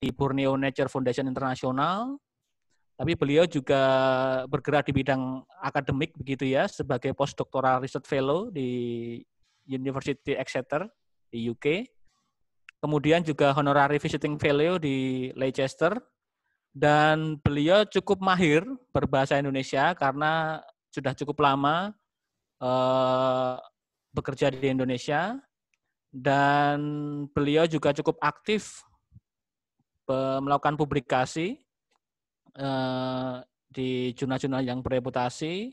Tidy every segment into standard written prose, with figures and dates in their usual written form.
di Borneo Nature Foundation Internasional. Tapi beliau juga bergerak di bidang akademik begitu ya, sebagai postdoctoral research fellow di University Exeter di UK. Kemudian juga honorary visiting fellow di Leicester. Dan beliau cukup mahir berbahasa Indonesia karena sudah cukup lama bekerja di Indonesia. Dan beliau juga cukup aktif melakukan publikasi di jurnal-jurnal yang bereputasi,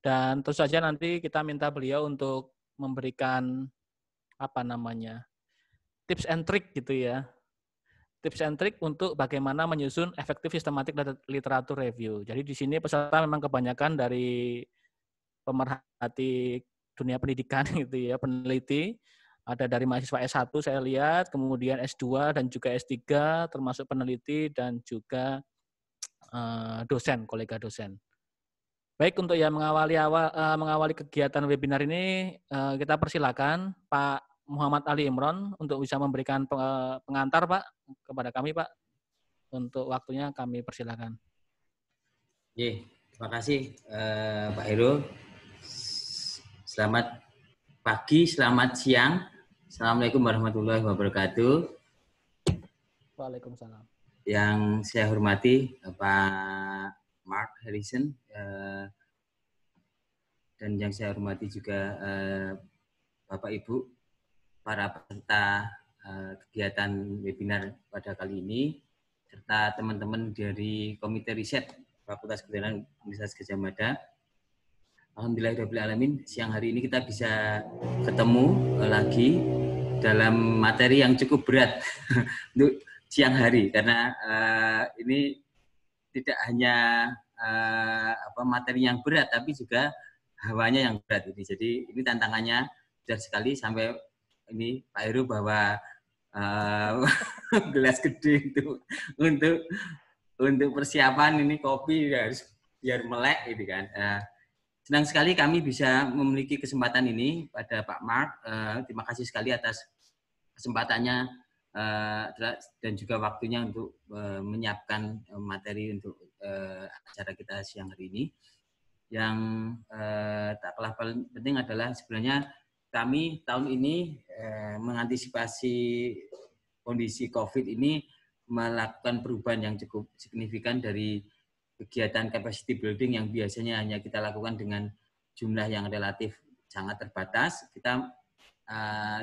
dan tentu saja nanti kita minta beliau untuk memberikan tips and trick gitu ya, tips and trick untuk bagaimana menyusun efektif sistematik literatur review. Jadi di sini peserta memang kebanyakan dari pemerhati dunia pendidikan gitu ya, peneliti. Ada dari mahasiswa S1 saya lihat, kemudian S2 dan juga S3 termasuk peneliti dan juga dosen, kolega dosen. Baik, untuk yang mengawali kegiatan webinar ini, kita persilakan Pak Muhammad Ali Imron untuk bisa memberikan pengantar, Pak, kepada kami, Pak. Untuk waktunya kami persilakan. Terima kasih, Pak Heru. Selamat pagi, selamat siang. Assalamualaikum warahmatullahi wabarakatuh. Waalaikumsalam. Yang saya hormati Pak Mark Harrison, dan yang saya hormati juga Bapak Ibu, para peserta kegiatan webinar pada kali ini, serta teman-teman dari Komite Riset Fakultas Kedokteran Universitas Gadjah Mada. Alhamdulillahirrahmanirrahim, siang hari ini kita bisa ketemu lagi dalam materi yang cukup berat untuk siang hari, karena ini tidak hanya materi yang berat, tapi juga hawanya yang berat ini. Jadi ini tantangannya berat sekali, sampai ini Pak Heru bawa gelas gede untuk persiapan ini kopi, harus biar melek gitu kan. Senang sekali kami bisa memiliki kesempatan ini pada Pak Mark. Terima kasih sekali atas kesempatannya dan juga waktunya untuk menyiapkan materi untuk acara kita siang hari ini. Yang tak kalah penting adalah sebenarnya kami tahun ini mengantisipasi kondisi COVID ini melakukan perubahan yang cukup signifikan dari kegiatan capacity building yang biasanya hanya kita lakukan dengan jumlah yang relatif sangat terbatas. Kita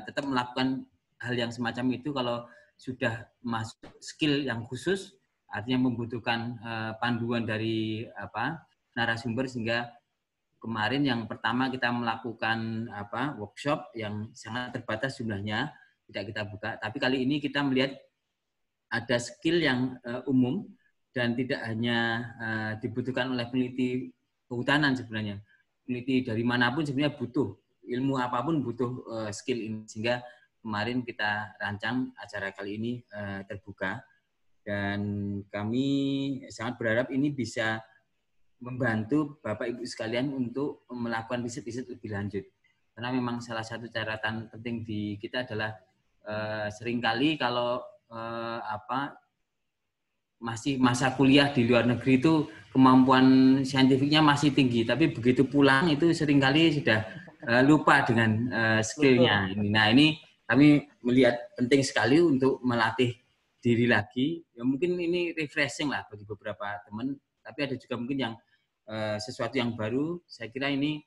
tetap melakukan hal yang semacam itu kalau sudah masuk skill yang khusus, artinya membutuhkan panduan dari narasumber, sehingga kemarin yang pertama kita melakukan workshop yang sangat terbatas jumlahnya, tidak kita buka. Tapi kali ini kita melihat ada skill yang umum dan tidak hanya dibutuhkan oleh peneliti kehutanan sebenarnya. Peneliti dari manapun sebenarnya butuh, ilmu apapun butuh skill ini. Sehingga kemarin kita rancang acara kali ini terbuka. Dan kami sangat berharap ini bisa membantu Bapak Ibu sekalian untuk melakukan riset-riset lebih lanjut. Karena memang salah satu catatan penting di kita adalah seringkali kalau masih masa kuliah di luar negeri itu kemampuan saintifiknya masih tinggi, tapi begitu pulang itu seringkali sudah lupa dengan skillnya. Nah ini kami melihat penting sekali untuk melatih diri lagi. Ya mungkin ini refreshing lah bagi beberapa teman, tapi ada juga mungkin yang sesuatu yang baru. Saya kira ini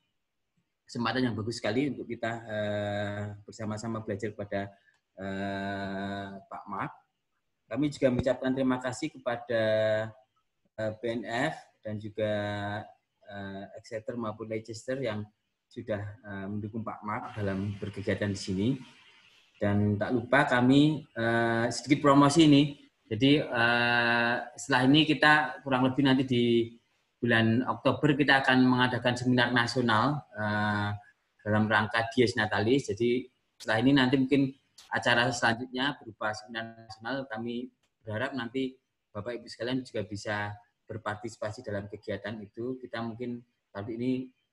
kesempatan yang bagus sekali untuk kita bersama-sama belajar pada Pak Mark. Kami juga mengucapkan terima kasih kepada BNF dan juga Exeter maupun Leicester yang sudah mendukung Pak Mark dalam berkegiatan di sini. Dan tak lupa kami sedikit promosi ini. Jadi setelah ini kita kurang lebih nanti di bulan Oktober kita akan mengadakan seminar nasional dalam rangka Dies Natalis. Jadi setelah ini nanti mungkin acara selanjutnya berupa seminar nasional, kami berharap nanti Bapak Ibu sekalian juga bisa berpartisipasi dalam kegiatan itu. Kita mungkin kali ini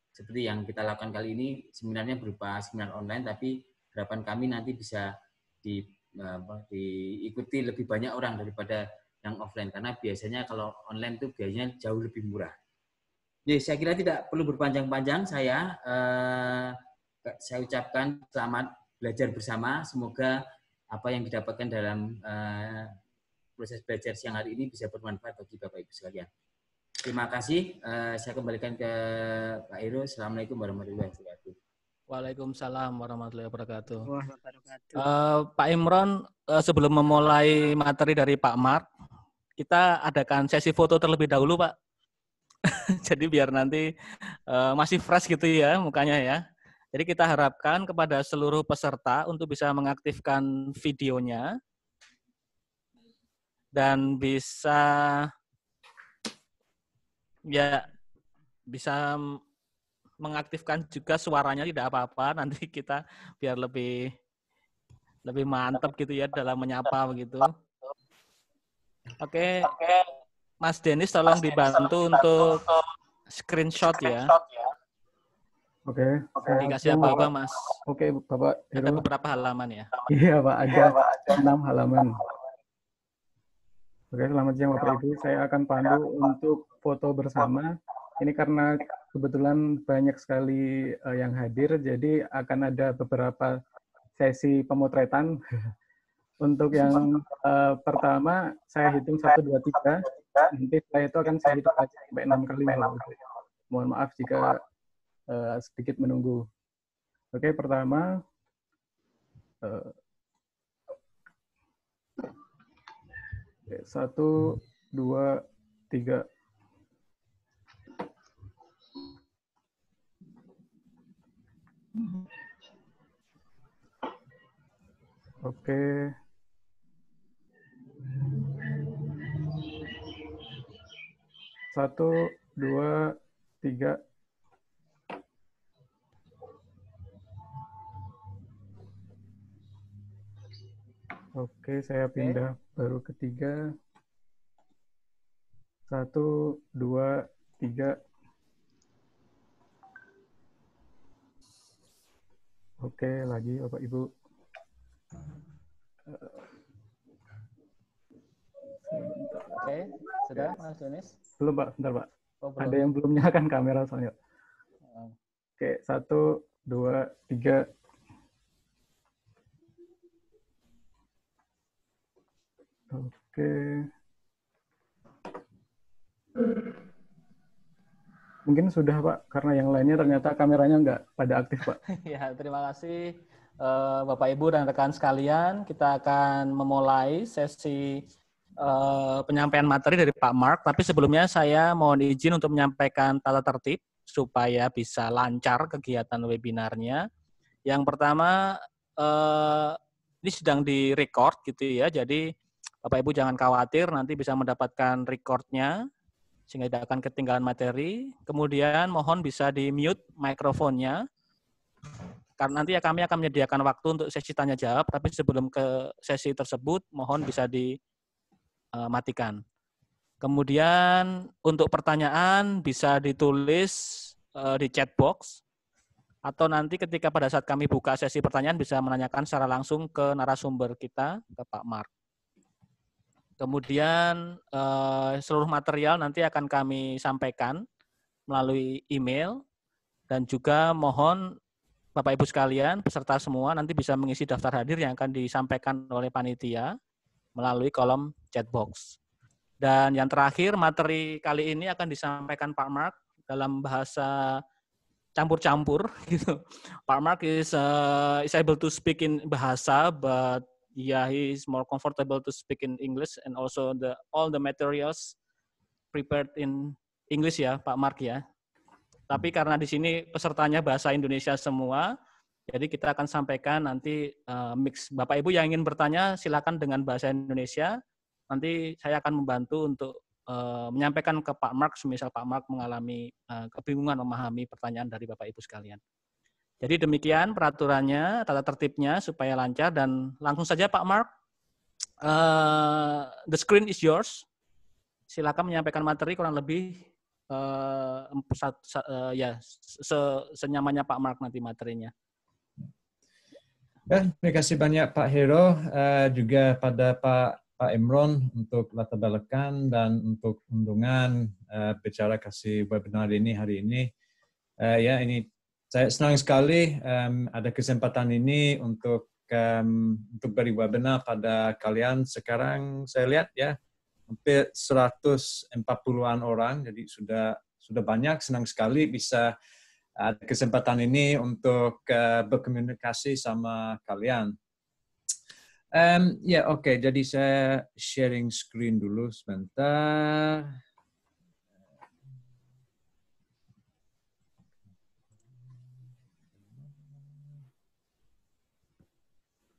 seperti yang kita lakukan kali ini, seminarnya berupa seminar online, tapi harapan kami nanti bisa di diikuti lebih banyak orang daripada yang offline, karena biasanya kalau online itu biasanya jauh lebih murah. Jadi saya kira tidak perlu berpanjang-panjang. Saya ucapkan selamat belajar bersama. Semoga apa yang didapatkan dalam proses belajar siang hari ini bisa bermanfaat bagi Bapak Ibu sekalian. Terima kasih. Saya kembalikan ke Pak Heru. Assalamualaikum warahmatullahi wabarakatuh. Waalaikumsalam warahmatullahi wabarakatuh. Pak Imron, sebelum memulai materi dari Pak Mark, kita adakan sesi foto terlebih dahulu, Pak. Jadi biar nanti masih fresh gitu ya mukanya ya. Jadi kita harapkan kepada seluruh peserta untuk bisa mengaktifkan videonya dan bisa mengaktifkan juga suaranya, tidak apa-apa. Nanti kita biar lebih mantap gitu ya dalam menyapa begitu. Oke. Mas Denis tolong dibantu untuk screenshot ya. Oke. Dikasih apa-apa, Mas? Oke, Bapak Heru. Ada beberapa halaman ya? Iya, Pak. Ada 6 halaman. Oke, selamat siang Bapak Ibu. Saya akan pandu untuk foto bersama. Ini karena kebetulan banyak sekali yang hadir, jadi akan ada beberapa sesi pemotretan. Untuk yang pertama, saya hitung 1, 2, 3. Nanti setelah itu akan saya hitung sampai 6 kali. Mohon maaf jika sedikit menunggu. Oke, pertama. 1, 2, 3. Oke. 1, 2, 3. Oke, saya pindah baru ketiga. 1, 2, 3. Oke, lagi Bapak Ibu. Oke, sudah Mas Denis? Belum Pak, bentar Pak. Oh, belum. Ada yang belum nyalakan kamera soalnya. Oke, 1, 2, 3. Oke. Mungkin sudah Pak, karena yang lainnya ternyata kameranya nggak pada aktif Pak. Ya, terima kasih Bapak Ibu dan rekan sekalian. Kita akan memulai sesi penyampaian materi dari Pak Mark. Tapi sebelumnya saya mohon izin untuk menyampaikan tata tertib supaya bisa lancar kegiatan webinarnya. Yang pertama, ini sedang di-record gitu ya, jadi Bapak Ibu jangan khawatir, nanti bisa mendapatkan record-nya sehingga tidak akan ketinggalan materi. Kemudian mohon bisa di-mute mikrofonnya, karena nanti kami akan menyediakan waktu untuk sesi tanya jawab, tapi sebelum ke sesi tersebut mohon bisa dimatikan. Kemudian untuk pertanyaan bisa ditulis di chat box, atau nanti ketika pada saat kami buka sesi pertanyaan bisa menanyakan secara langsung ke narasumber kita, ke Pak Mark. Kemudian seluruh material nanti akan kami sampaikan melalui email, dan juga mohon Bapak Ibu sekalian, peserta semua nanti bisa mengisi daftar hadir yang akan disampaikan oleh panitia melalui kolom chat box. Dan yang terakhir, materi kali ini akan disampaikan Pak Mark dalam bahasa campur-campur gitu. Pak Mark is able to speak in bahasa, but yeah, he is more comfortable to speak in English, and also all the materials prepared in English ya, Pak Mark ya. Tapi karena di sini pesertanya bahasa Indonesia semua, jadi kita akan sampaikan nanti mix. Bapak Ibu yang ingin bertanya silakan dengan bahasa Indonesia. Nanti saya akan membantu untuk menyampaikan ke Pak Mark, semisal Pak Mark mengalami kebingungan memahami pertanyaan dari Bapak Ibu sekalian. Jadi demikian peraturannya, tata tertibnya supaya lancar, dan langsung saja Pak Mark, the screen is yours. Silakan menyampaikan materi kurang lebih senyamannya Pak Mark nanti materinya. Ya, terima kasih banyak Pak Hero, juga pada Pak Imron untuk latar belakang dan untuk undangan bicara kasih webinar ini hari ini. Ya, ini saya senang sekali ada kesempatan ini untuk beri webinar pada kalian. Sekarang saya lihat ya hampir 140-an orang, jadi sudah banyak. Senang sekali bisa ada kesempatan ini untuk berkomunikasi sama kalian. Ya, oke. Jadi saya sharing screen dulu sebentar.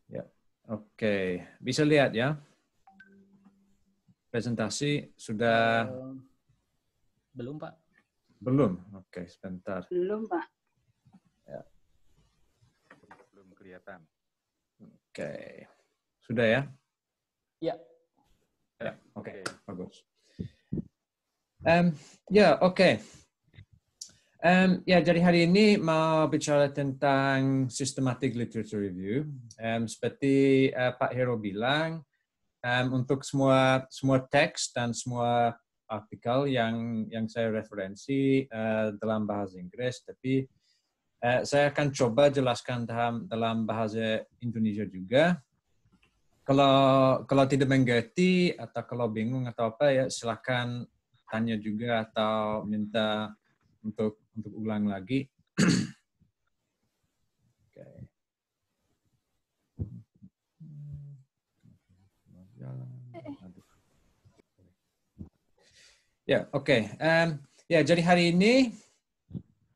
Ya, oke. Bisa lihat ya? Presentasi sudah... Belum, Pak. Belum? Oke, sebentar. Belum, Pak. Ya. Belum kelihatan. Oke. Sudah ya? Ya. Ya, oke. Bagus. Ya, oke. Ya, jadi hari ini mau bicara tentang systematic literature review. Seperti Pak Hero bilang, untuk semua teks dan semua artikel yang saya referensi dalam bahasa Inggris, tapi saya akan coba jelaskan dalam bahasa Indonesia juga. Kalau tidak mengerti atau kalau bingung atau apa ya silakan tanya juga atau minta untuk ulang lagi. Okay. Ya, oke. Ya, jadi hari ini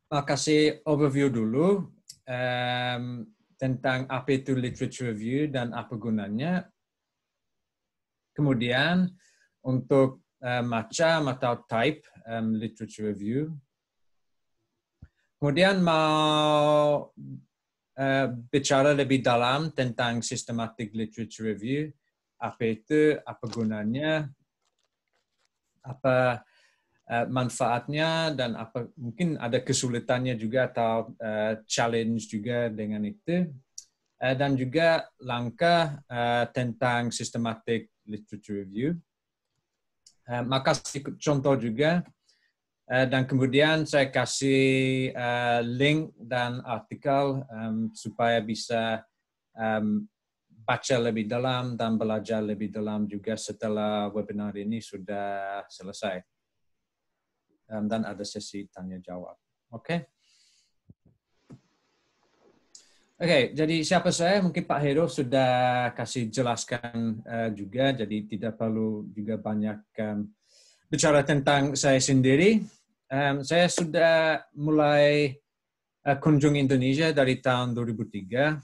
mau kasih overview dulu tentang apa itu literature review dan apa gunanya. Kemudian untuk macam atau type literature review. Kemudian mau bicara lebih dalam tentang systematic literature review. Apa itu, apa gunanya, apa manfaatnya, dan apa mungkin ada kesulitannya juga atau challenge juga dengan itu. Dan juga langkah tentang systematic literature review. Maka contoh juga. Dan kemudian saya kasih link dan artikel supaya bisa baca lebih dalam dan belajar lebih dalam juga setelah webinar ini sudah selesai. Dan ada sesi tanya jawab. Oke? Oke, jadi siapa saya? Mungkin Pak Hero sudah kasih jelaskan juga, jadi tidak perlu juga banyak bicara tentang saya sendiri. Saya sudah mulai kunjung Indonesia dari tahun 2003.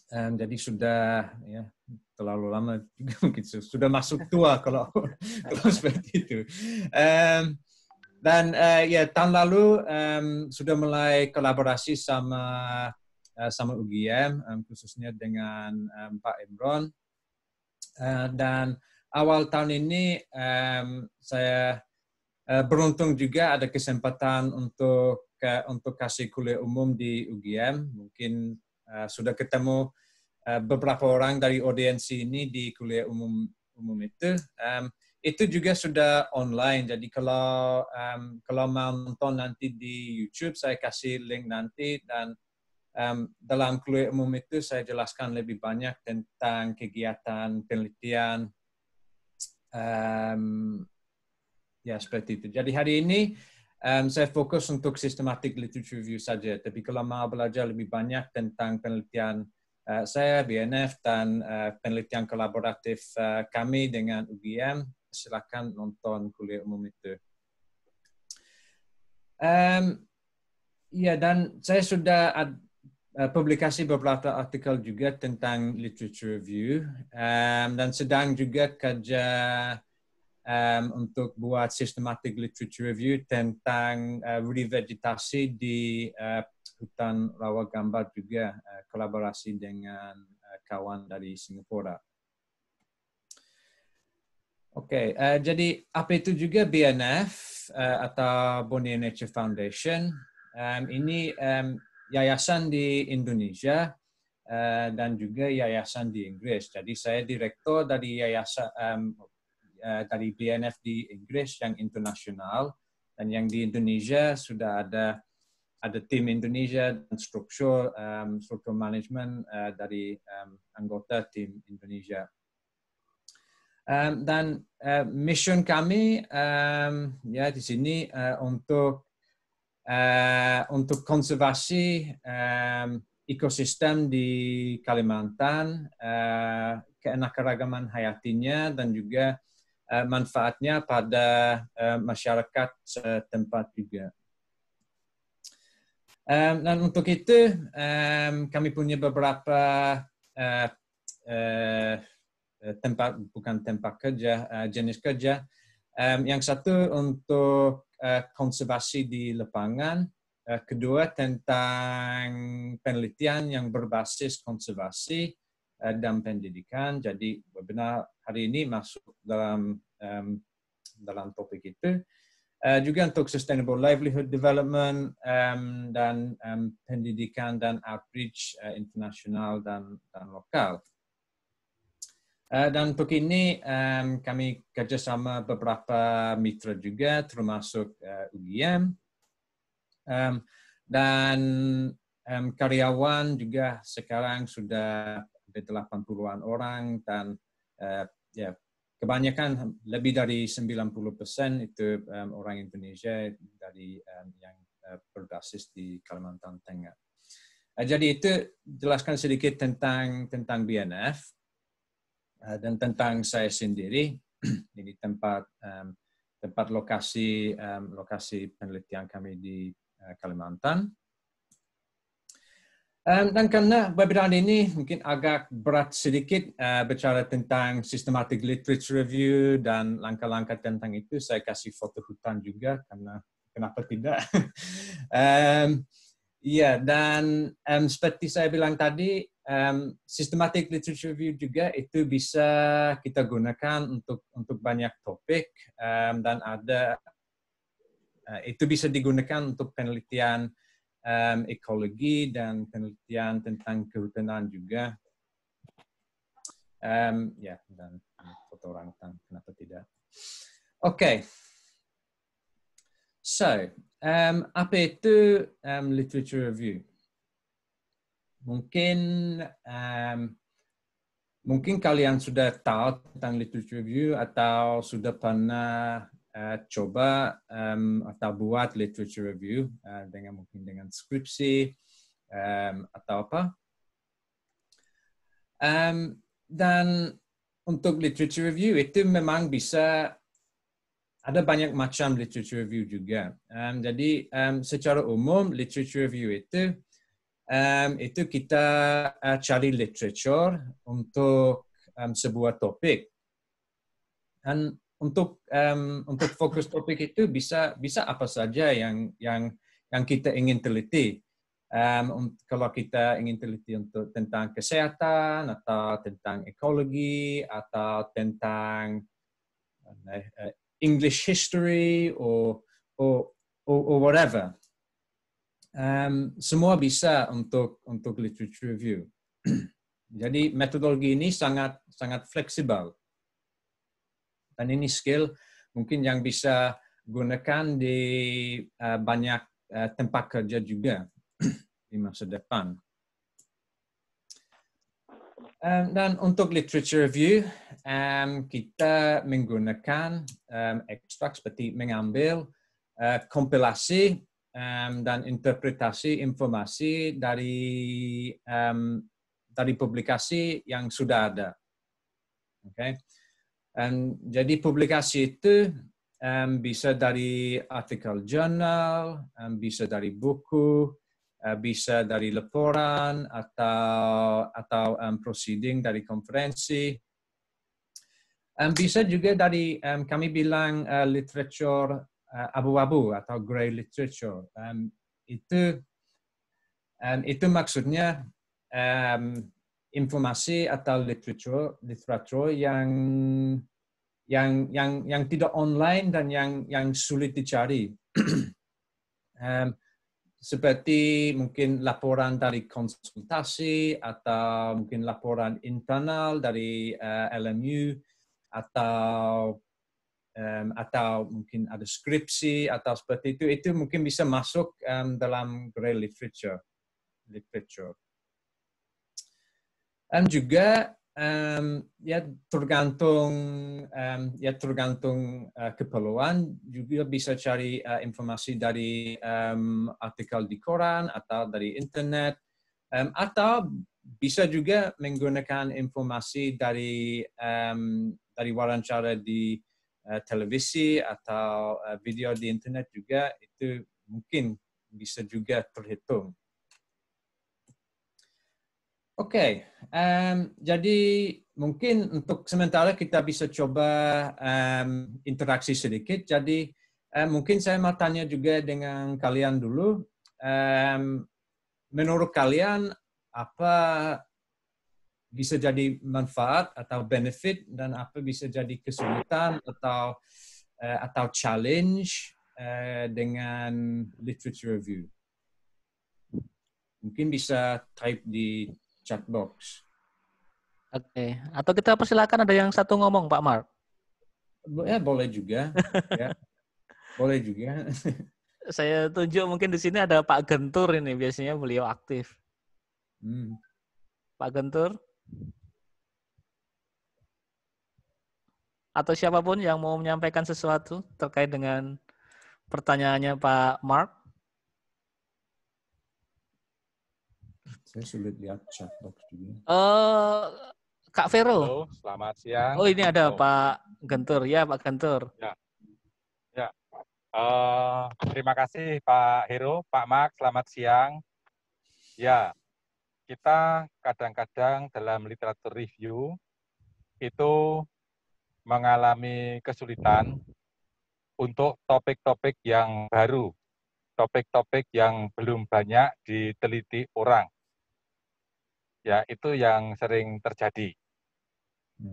Jadi sudah ya terlalu lama juga mungkin sudah masuk tua kalau seperti itu. Dan ya tahun lalu sudah mulai kolaborasi sama UGM khususnya dengan Pak Imron. Dan awal tahun ini saya beruntung juga ada kesempatan untuk kasih kuliah umum di UGM. Mungkin sudah ketemu beberapa orang dari audiensi ini di kuliah umum itu. Itu juga sudah online. Jadi kalau mau nonton nanti di YouTube, saya kasih link nanti. Dan dalam kuliah umum itu saya jelaskan lebih banyak tentang kegiatan penelitian. Ya, seperti itu. Jadi hari ini saya fokus untuk systematic literature review saja. Tapi kalau mau belajar lebih banyak tentang penelitian saya, BNF, dan penelitian kolaboratif kami dengan UGM, silakan nonton kuliah umum itu. Ya, dan saya sudah publikasi beberapa artikel juga tentang literature review dan sedang juga kerja untuk buat systematic literature review tentang revegetasi di hutan rawa gambut juga, kolaborasi dengan kawan dari Singapura. Oke, jadi apa itu juga BNF atau Borneo Nature Foundation? Ini yayasan di Indonesia dan juga yayasan di Inggris. Jadi saya direktur dari yayasan dari BNF di Inggris yang internasional, dan yang di Indonesia sudah ada tim Indonesia dan struktur manajemen dari anggota tim Indonesia. Dan mission kami ya di sini untuk konservasi ekosistem di Kalimantan, keanekaragaman hayatinya, dan juga manfaatnya pada masyarakat setempat juga. Dan untuk itu kami punya beberapa jenis kerja. Yang satu untuk konservasi di lapangan, kedua tentang penelitian yang berbasis konservasi dan pendidikan. Jadi webinar hari ini masuk dalam topik itu. Juga untuk sustainable livelihood development dan pendidikan dan outreach internasional dan lokal. Dan untuk ini kami kerjasama beberapa mitra juga, termasuk UGM, dan karyawan juga sekarang sudah ada 80-an orang, dan ya kebanyakan lebih dari 90% itu orang Indonesia dari yang berbasis di Kalimantan Tengah. Jadi itu jelaskan sedikit tentang BNF. Dan tentang saya sendiri. Ini tempat lokasi penelitian kami di Kalimantan. Dan karena webinar ini mungkin agak berat sedikit bicara tentang systematic literature review dan langkah-langkah tentang itu, saya kasih foto hutan juga, karena kenapa tidak. Ya, dan seperti saya bilang tadi, systematic literature review juga itu bisa kita gunakan untuk banyak topik, dan itu bisa digunakan untuk penelitian ekologi dan penelitian tentang kehutanan juga. Ya, dan foto orangutan, kenapa tidak? Oke. So, apa itu literature review? Mungkin kalian sudah tahu tentang literature review atau sudah pernah coba atau buat literature review mungkin dengan skripsi atau apa. Dan untuk literature review itu memang bisa ada banyak macam literature review juga. Jadi secara umum literature review itu kita cari literature untuk sebuah topik. Dan untuk fokus topik itu bisa apa saja yang kita ingin teliti. Kalau kita ingin teliti tentang kesehatan atau tentang ekologi atau tentang English history or whatever. Semua bisa untuk literature review. Jadi metodologi ini sangat fleksibel. Dan ini skill mungkin yang bisa gunakan di banyak tempat kerja juga di masa depan. Dan untuk literature review, kita menggunakan ekstrak seperti mengambil kompilasi dan interpretasi informasi dari publikasi yang sudah ada. Okay? Jadi publikasi itu bisa dari artikel jurnal, bisa dari buku, bisa dari laporan atau proceeding dari konferensi. Bisa juga dari kami bilang literature abu-abu atau gray literature. Itu maksudnya informasi atau literatur yang tidak online dan yang sulit dicari. seperti mungkin laporan dari konsultasi atau mungkin laporan internal dari LMU atau mungkin ada skripsi atau seperti itu mungkin bisa masuk dalam grey literature. Juga ya tergantung keperluan, juga bisa cari informasi dari artikel di koran atau dari internet, atau bisa juga menggunakan informasi dari wawancara di televisi atau video di internet juga, itu mungkin bisa juga terhitung. Oke, jadi mungkin untuk sementara kita bisa coba interaksi sedikit. Jadi mungkin saya mau tanya juga dengan kalian dulu. Menurut kalian apa bisa jadi manfaat atau benefit dan apa bisa jadi kesulitan atau challenge dengan literature review? Mungkin bisa type di chat box. Oke. Atau kita persilakan ada yang satu ngomong, Pak Mark. Ya, boleh juga. Ya. Boleh juga. Saya tunjuk mungkin di sini ada Pak Gentur ini, biasanya beliau aktif. Pak Gentur? Atau siapapun yang mau menyampaikan sesuatu terkait dengan pertanyaannya Pak Mark? Saya sulit lihat chat box juga. Kak Vero. Halo, selamat siang. Oh, ini ada Pak Gentur. Ya, Pak Gentur. Ya. Terima kasih Pak Hero, Pak Mark, selamat siang. Ya, kita kadang-kadang dalam literatur review itu mengalami kesulitan untuk topik-topik yang baru, topik-topik yang belum banyak diteliti orang. Ya, itu yang sering terjadi.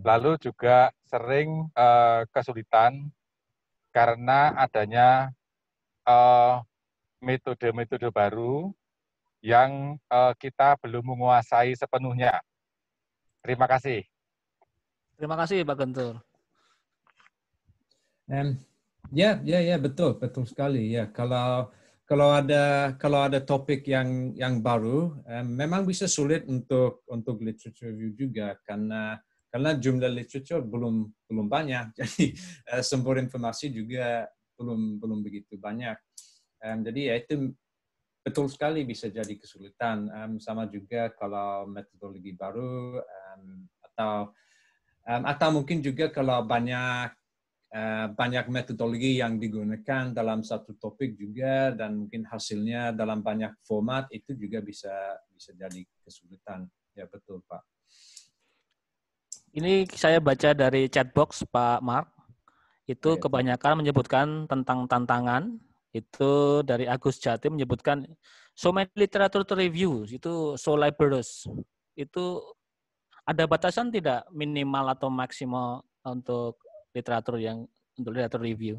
Lalu juga sering kesulitan karena adanya metode-metode baru yang kita belum menguasai sepenuhnya. Terima kasih. Terima kasih, Pak Gentur. Ya, betul sekali. Ya, kalau ada topik yang baru, memang bisa sulit untuk literature review juga karena jumlah literature belum banyak, jadi sumber informasi juga belum begitu banyak. Jadi ya itu betul sekali bisa jadi kesulitan. Sama juga kalau metodologi baru atau mungkin juga kalau banyak metodologi yang digunakan dalam satu topik juga dan mungkin hasilnya dalam banyak format, itu juga bisa jadi kesulitan. Ya betul Pak. Ini saya baca dari chatbox Pak Mark. Itu kebanyakan menyebutkan tentang tantangan. Itu dari Agus Jati menyebutkan so many literature to review. Itu so laborious. Itu ada batasan tidak minimal atau maksimal untuk literatur review?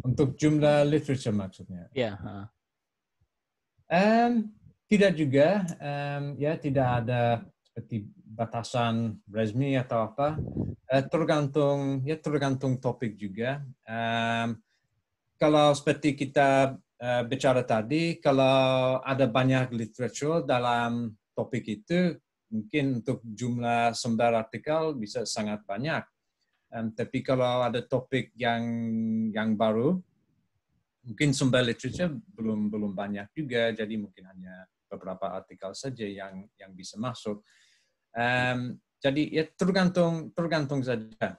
Untuk jumlah literature maksudnya? Ya. Tidak juga. Ya tidak ada seperti batasan resmi atau apa. Tergantung topik juga. Kalau seperti kita bicara tadi, kalau ada banyak literatur dalam topik itu, mungkin untuk jumlah sumber artikel bisa sangat banyak. Tapi kalau ada topik yang baru, mungkin sumber literatur belum banyak juga, jadi mungkin hanya beberapa artikel saja yang bisa masuk. Jadi ya tergantung saja.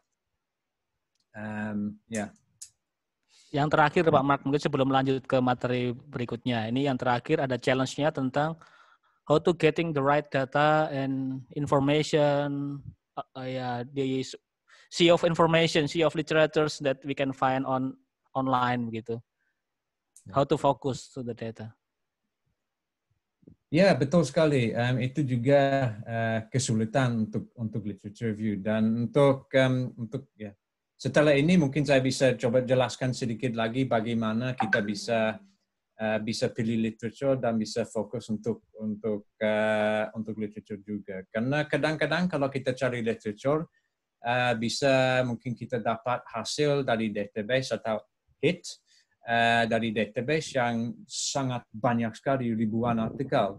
Ya. Yang terakhir Pak Mark, mungkin sebelum lanjut ke materi berikutnya, ini yang terakhir ada challenge-nya tentang how to getting the right data and information, the sea of information, sea of literatures that we can find online gitu. How to focus to the data. Ya, betul sekali. Itu juga kesulitan untuk literature review, dan untuk setelah ini mungkin saya bisa coba jelaskan sedikit lagi bagaimana kita bisa bisa pilih literatur dan bisa fokus untuk literatur juga. Karena kadang-kadang kalau kita cari literatur, bisa mungkin kita dapat hasil dari database atau hit dari database yang sangat banyak sekali, ribuan artikel.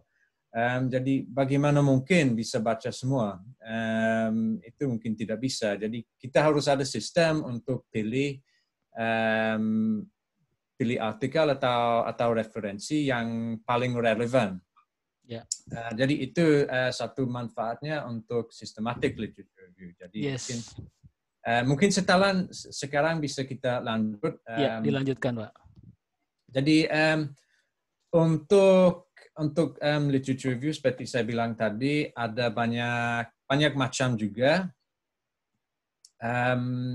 Jadi bagaimana mungkin bisa baca semua? Itu mungkin tidak bisa. Jadi kita harus ada sistem untuk pilih artikel atau referensi yang paling relevan. Ya. Jadi itu satu manfaatnya untuk systematic literature review. Jadi mungkin sekarang bisa kita lanjut. Ya, dilanjutkan, Pak. Jadi untuk literature review seperti saya bilang tadi ada banyak macam juga.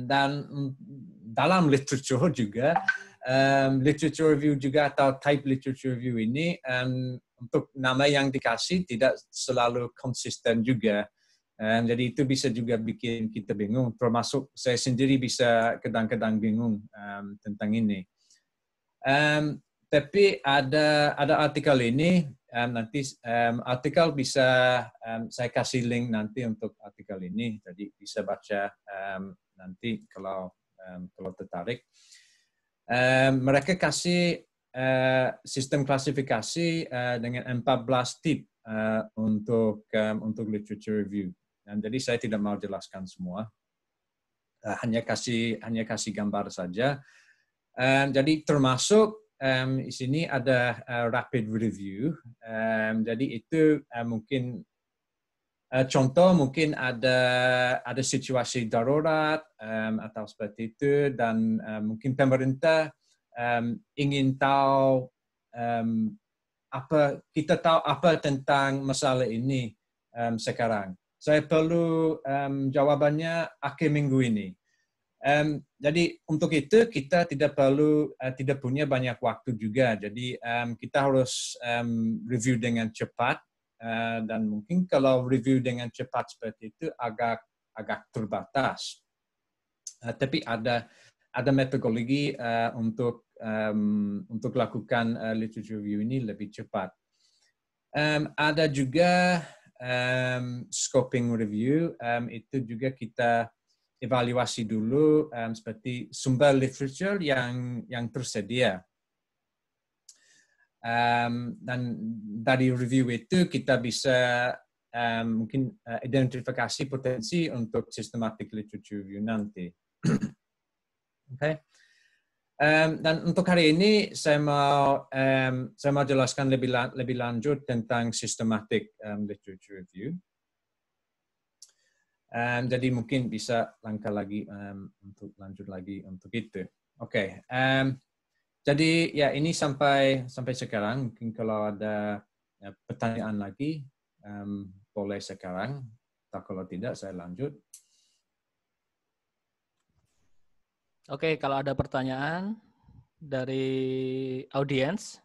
Dan dalam literature juga literature review juga atau type literature review ini untuk nama yang dikasih tidak selalu konsisten juga. Jadi itu bisa juga bikin kita bingung. Termasuk saya sendiri bisa kadang-kadang bingung tentang ini. Tapi ada artikel ini nanti artikel bisa saya kasih link nanti untuk artikel ini. Jadi bisa baca nanti kalau tertarik. Mereka kasih sistem klasifikasi dengan 14 tip untuk literature review. Dan jadi saya tidak mau jelaskan semua, hanya kasih gambar saja. Jadi termasuk di sini ada rapid review. Jadi itu mungkin contoh mungkin ada situasi darurat atau seperti itu dan mungkin pemerintah ingin tahu kita tahu apa tentang masalah ini sekarang. Saya perlu jawabannya akhir minggu ini. Jadi untuk itu kita tidak punya banyak waktu juga. Jadi kita harus review dengan cepat. Dan mungkin kalau review dengan cepat seperti itu agak terbatas. Tapi ada metodologi untuk lakukan literature review ini lebih cepat. Ada juga scoping review. Itu juga kita evaluasi dulu seperti sumber literature yang tersedia. Dan dari review itu kita bisa mungkin identifikasi potensi untuk systematic literature review nanti. Okay. Dan untuk hari ini saya mau jelaskan lebih lanjut tentang systematic literature review. Jadi mungkin bisa langkah lagi untuk lanjut lagi untuk itu. Oke. Jadi ya ini sampai sekarang. Mungkin kalau ada pertanyaan lagi boleh sekarang. Atau kalau tidak saya lanjut. Oke, kalau ada pertanyaan dari audiens,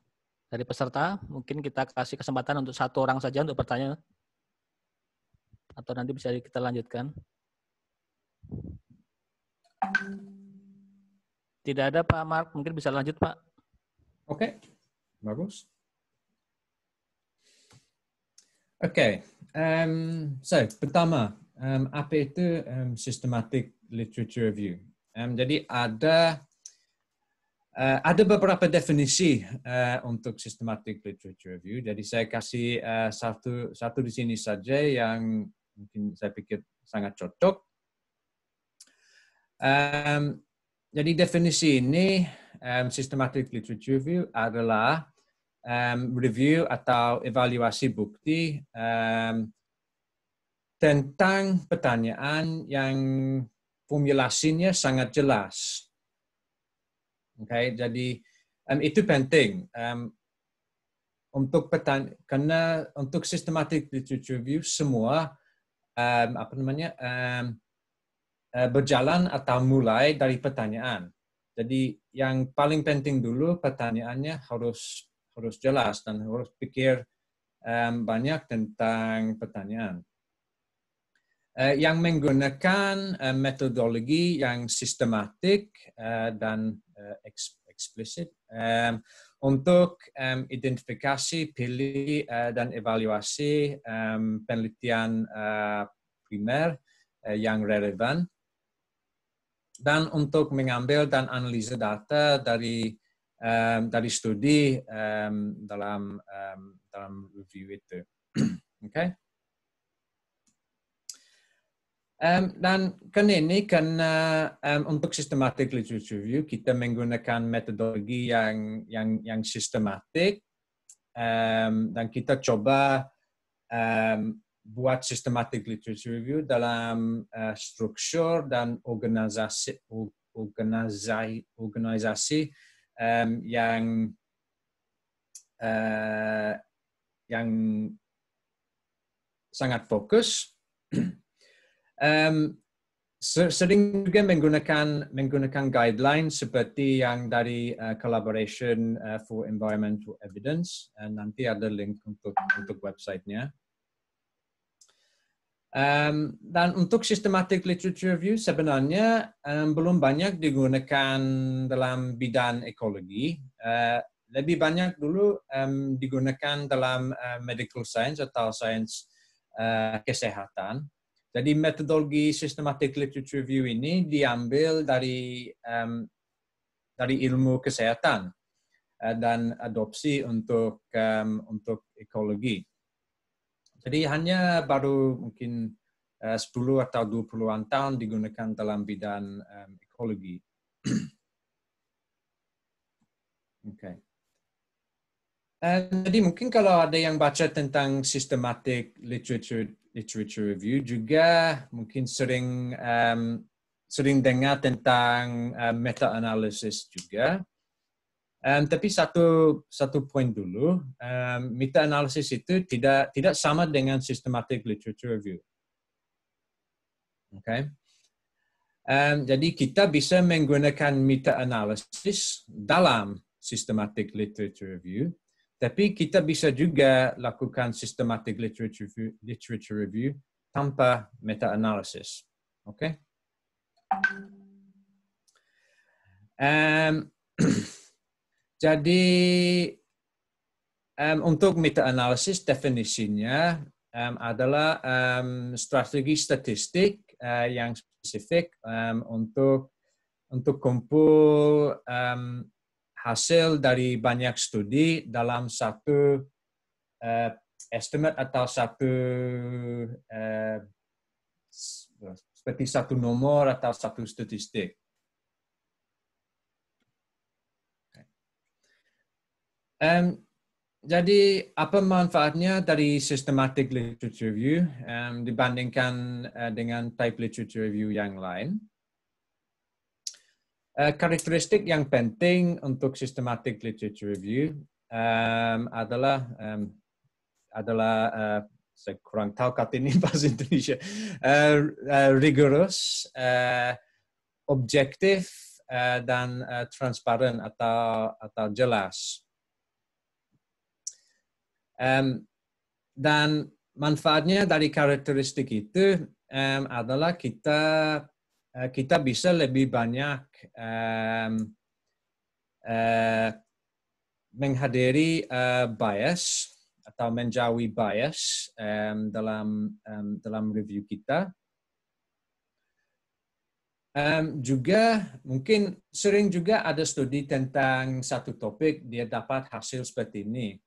dari peserta, mungkin kita kasih kesempatan untuk satu orang saja untuk bertanya. Atau nanti bisa kita lanjutkan. Tidak ada Pak Mark, mungkin bisa lanjut Pak. Oke, bagus. Oke, so pertama, apa itu systematic literature review? Jadi ada beberapa definisi untuk systematic literature review. Jadi saya kasih satu di sini saja yang mungkin saya pikir sangat cocok. Jadi definisi ini systematic literature review adalah review atau evaluasi bukti tentang pertanyaan yang formulasinya sangat jelas. Okay, jadi itu penting karena untuk systematic literature review semua berjalan atau mulai dari pertanyaan. Jadi yang paling penting dulu pertanyaannya harus jelas dan harus pikir banyak tentang pertanyaan. Yang menggunakan metodologi yang sistematik dan eksplisit untuk identifikasi, pilih dan evaluasi penelitian primer yang relevan, dan untuk mengambil dan analisa data dari studi dalam review itu. Okay? Dan karena untuk systematic literature review kita menggunakan metodologi yang sistematik, dan kita coba buat systematic literature review dalam struktur dan organisasi yang sangat fokus. Sering juga menggunakan guideline seperti yang dari Collaboration for Environmental Evidence. Nanti ada link untuk websitenya. Dan untuk systematic literature review sebenarnya belum banyak digunakan dalam bidang ekologi. Lebih banyak dulu digunakan dalam medical science atau sains kesehatan. Jadi metodologi systematic literature review ini diambil dari ilmu kesehatan dan adopsi untuk ekologi. Jadi hanya baru mungkin 10 atau 20-an tahun digunakan dalam bidang ekologi. Okay. Jadi mungkin kalau ada yang baca tentang systematic literature review juga mungkin sering dengar tentang meta-analysis juga. Tapi satu poin dulu, meta-analysis itu tidak sama dengan systematic literature review. Okay. Jadi kita bisa menggunakan meta-analysis dalam systematic literature review, tapi kita bisa juga lakukan systematic literature review tanpa meta-analysis. Okay. Jadi untuk meta-analysis definisinya adalah strategi statistik yang spesifik untuk kumpul hasil dari banyak studi dalam satu estimate atau seperti satu nomor atau satu statistik. Jadi apa manfaatnya dari systematic literature review dibandingkan dengan type literature review yang lain? Karakteristik yang penting untuk systematic literature review adalah saya kurang tahu kata ini bahasa Indonesia, rigorous, objektif dan transparan atau jelas. Dan manfaatnya dari karakteristik itu adalah kita bisa lebih banyak menghadiri bias atau menjauhi bias dalam review kita. Juga mungkin sering juga ada studi tentang satu topik dia dapat hasil seperti ini.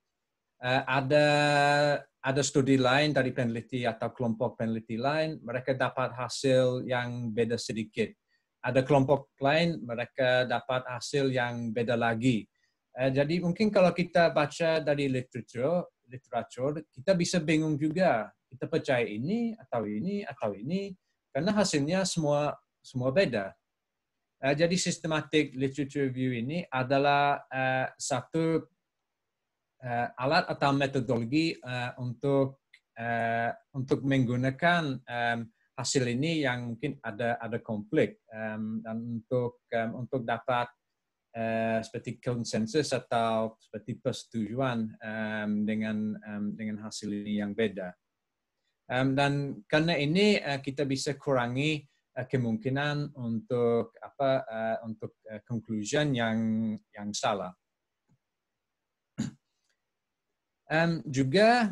Ada studi lain dari peneliti atau kelompok peneliti lain, mereka dapat hasil yang beda sedikit. Ada kelompok lain, mereka dapat hasil yang beda lagi. Jadi mungkin kalau kita baca dari literatur, kita bisa bingung juga. Kita percaya ini, karena hasilnya semua beda. Jadi systematic literature review ini adalah satu alat atau metodologi untuk menggunakan hasil ini yang mungkin ada konflik dan untuk dapat seperti konsensus atau seperti persetujuan dengan hasil ini yang beda. Dan karena ini kita bisa kurangi kemungkinan untuk conclusion yang yang salah. Juga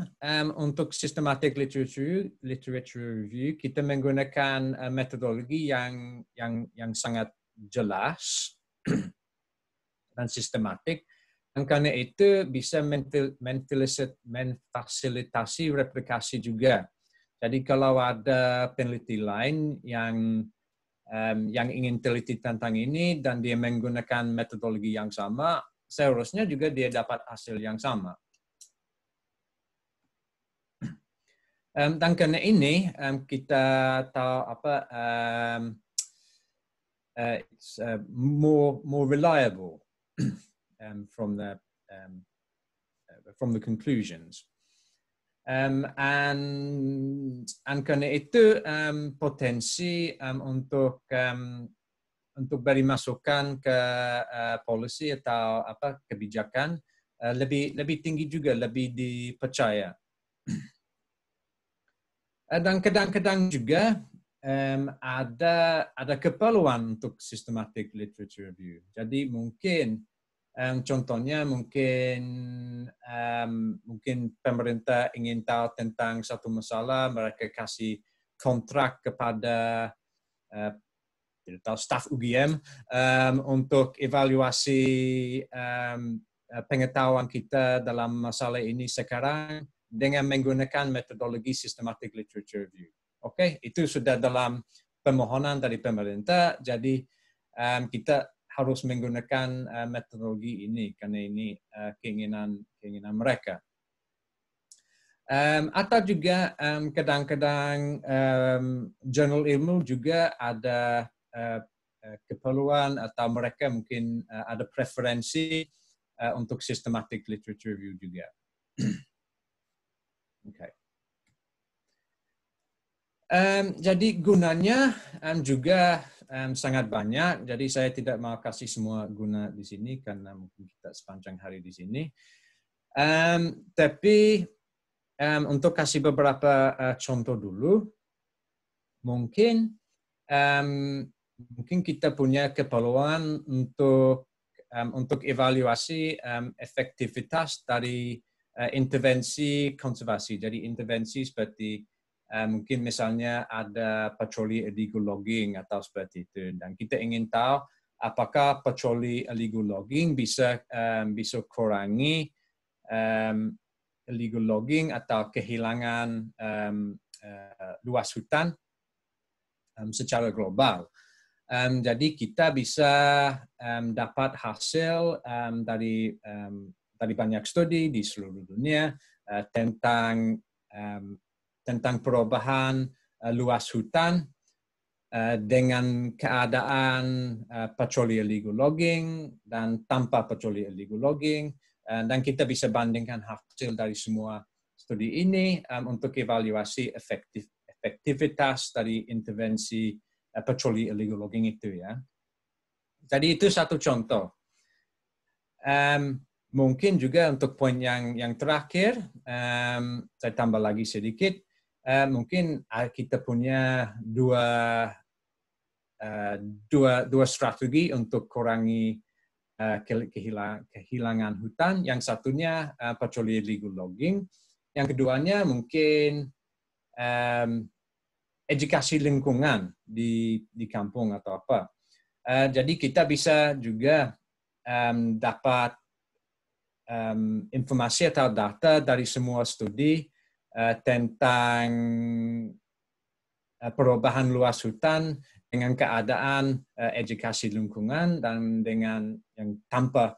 untuk systematic literature review kita menggunakan metodologi yang sangat jelas dan sistematik, dan karena itu bisa memfasilitasi replikasi juga. Jadi kalau ada peneliti lain yang ingin teliti tentang ini dan dia menggunakan metodologi yang sama, seharusnya juga dia dapat hasil yang sama. Dan karena ini kita tahu it's more reliable from the conclusions. And karena itu potensi untuk beri masukan ke policy atau kebijakan lebih tinggi juga, lebih dipercaya. Dan kadang-kadang juga ada keperluan untuk systematic literature review. Jadi mungkin contohnya mungkin pemerintah ingin tahu tentang satu masalah, mereka kasih kontrak kepada staf UGM untuk evaluasi pengetahuan kita dalam masalah ini sekarang dengan menggunakan metodologi systematic literature review. Oke, itu sudah dalam permohonan dari pemerintah, jadi kita harus menggunakan metodologi ini karena ini keinginan mereka. Atau juga kadang-kadang jurnal ilmu juga ada keperluan atau mereka mungkin ada preferensi untuk systematic literature review juga. Okay. Jadi gunanya juga sangat banyak. Jadi saya tidak mau kasih semua guna di sini karena mungkin kita sepanjang hari di sini. Tapi untuk kasih beberapa contoh dulu, mungkin kita punya keperluan untuk evaluasi efektivitas dari intervensi konservasi. Jadi intervensi seperti mungkin misalnya ada patroli illegal logging atau seperti itu. Dan kita ingin tahu apakah patroli illegal logging bisa kurangi illegal logging atau kehilangan luas hutan secara global. Jadi kita bisa dapat hasil dari banyak studi di seluruh dunia tentang perubahan luas hutan dengan keadaan patroli illegal logging dan tanpa patroli illegal logging, dan kita bisa bandingkan hasil dari semua studi ini untuk evaluasi efektivitas dari intervensi patroli illegal logging itu ya. Jadi itu satu contoh. Mungkin juga untuk poin yang terakhir, saya tambah lagi sedikit. Mungkin kita punya dua strategi untuk kurangi kehilangan hutan. Yang satunya patroli illegal logging. Yang keduanya mungkin edukasi lingkungan di kampung atau apa. Jadi kita bisa juga dapat informasi atau data dari semua studi tentang perubahan luas hutan dengan keadaan edukasi lingkungan dan dengan yang tanpa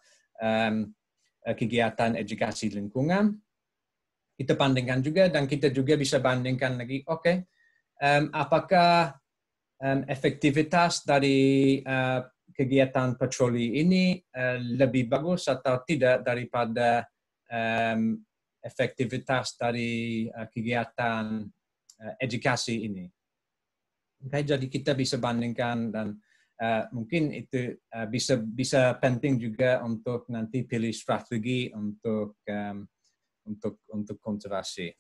kegiatan edukasi lingkungan. Kita bandingkan juga dan kita juga bisa bandingkan lagi, apakah efektivitas dari kegiatan patroli ini lebih bagus atau tidak daripada efektivitas dari kegiatan edukasi ini. Jadi kita bisa bandingkan dan mungkin itu bisa penting juga untuk nanti pilih strategi untuk konservasi.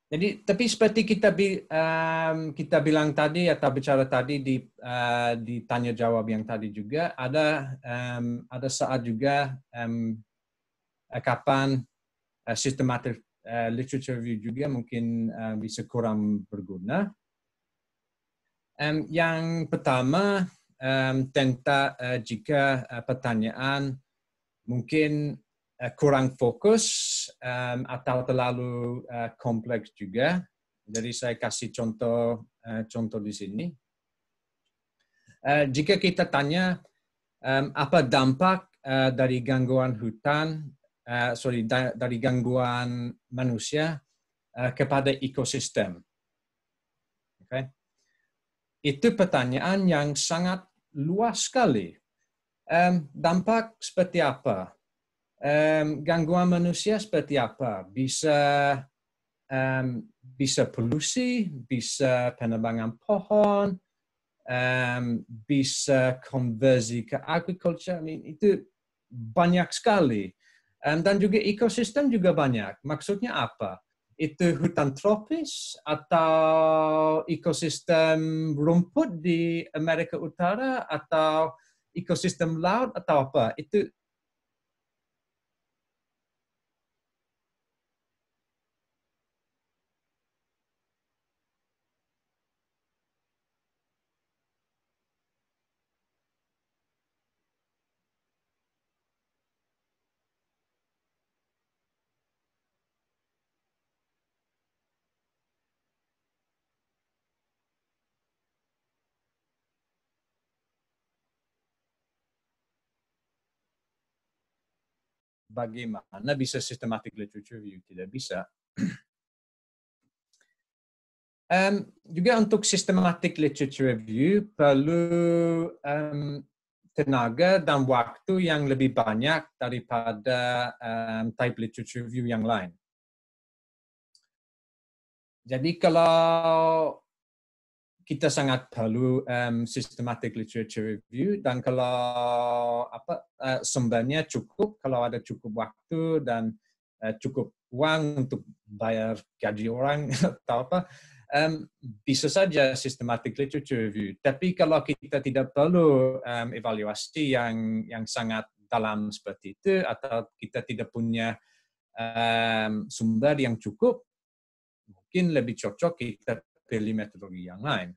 Jadi, tapi seperti kita bilang tadi atau bicara tadi di tanya jawab yang tadi juga ada saat juga kapan systematic literature review juga mungkin bisa kurang berguna. Yang pertama tentang jika pertanyaan mungkin kurang fokus atau terlalu kompleks juga. Jadi saya kasih contoh di sini. Jika kita tanya apa dampak dari gangguan dari gangguan manusia kepada ekosistem, okay? Itu pertanyaan yang sangat luas sekali. Dampak seperti apa? Gangguan manusia seperti apa? Bisa polusi, bisa penebangan pohon, bisa konversi ke agriculture. Itu banyak sekali. Dan juga ekosistem juga banyak. Maksudnya apa? Itu hutan tropis atau ekosistem rumput di Amerika Utara atau ekosistem laut atau apa? Itu bagaimana bisa systematic literature review? Tidak bisa. Juga untuk systematic literature review perlu tenaga dan waktu yang lebih banyak daripada type literature review yang lain. Jadi kalau kita sangat perlu systematic literature review dan kalau sumbernya cukup, kalau ada cukup waktu dan cukup uang untuk bayar gaji orang atau apa, bisa saja systematic literature review. Tapi kalau kita tidak perlu evaluasi yang sangat dalam seperti itu atau kita tidak punya sumber yang cukup, mungkin lebih cocok kita pilih metodologi yang lain.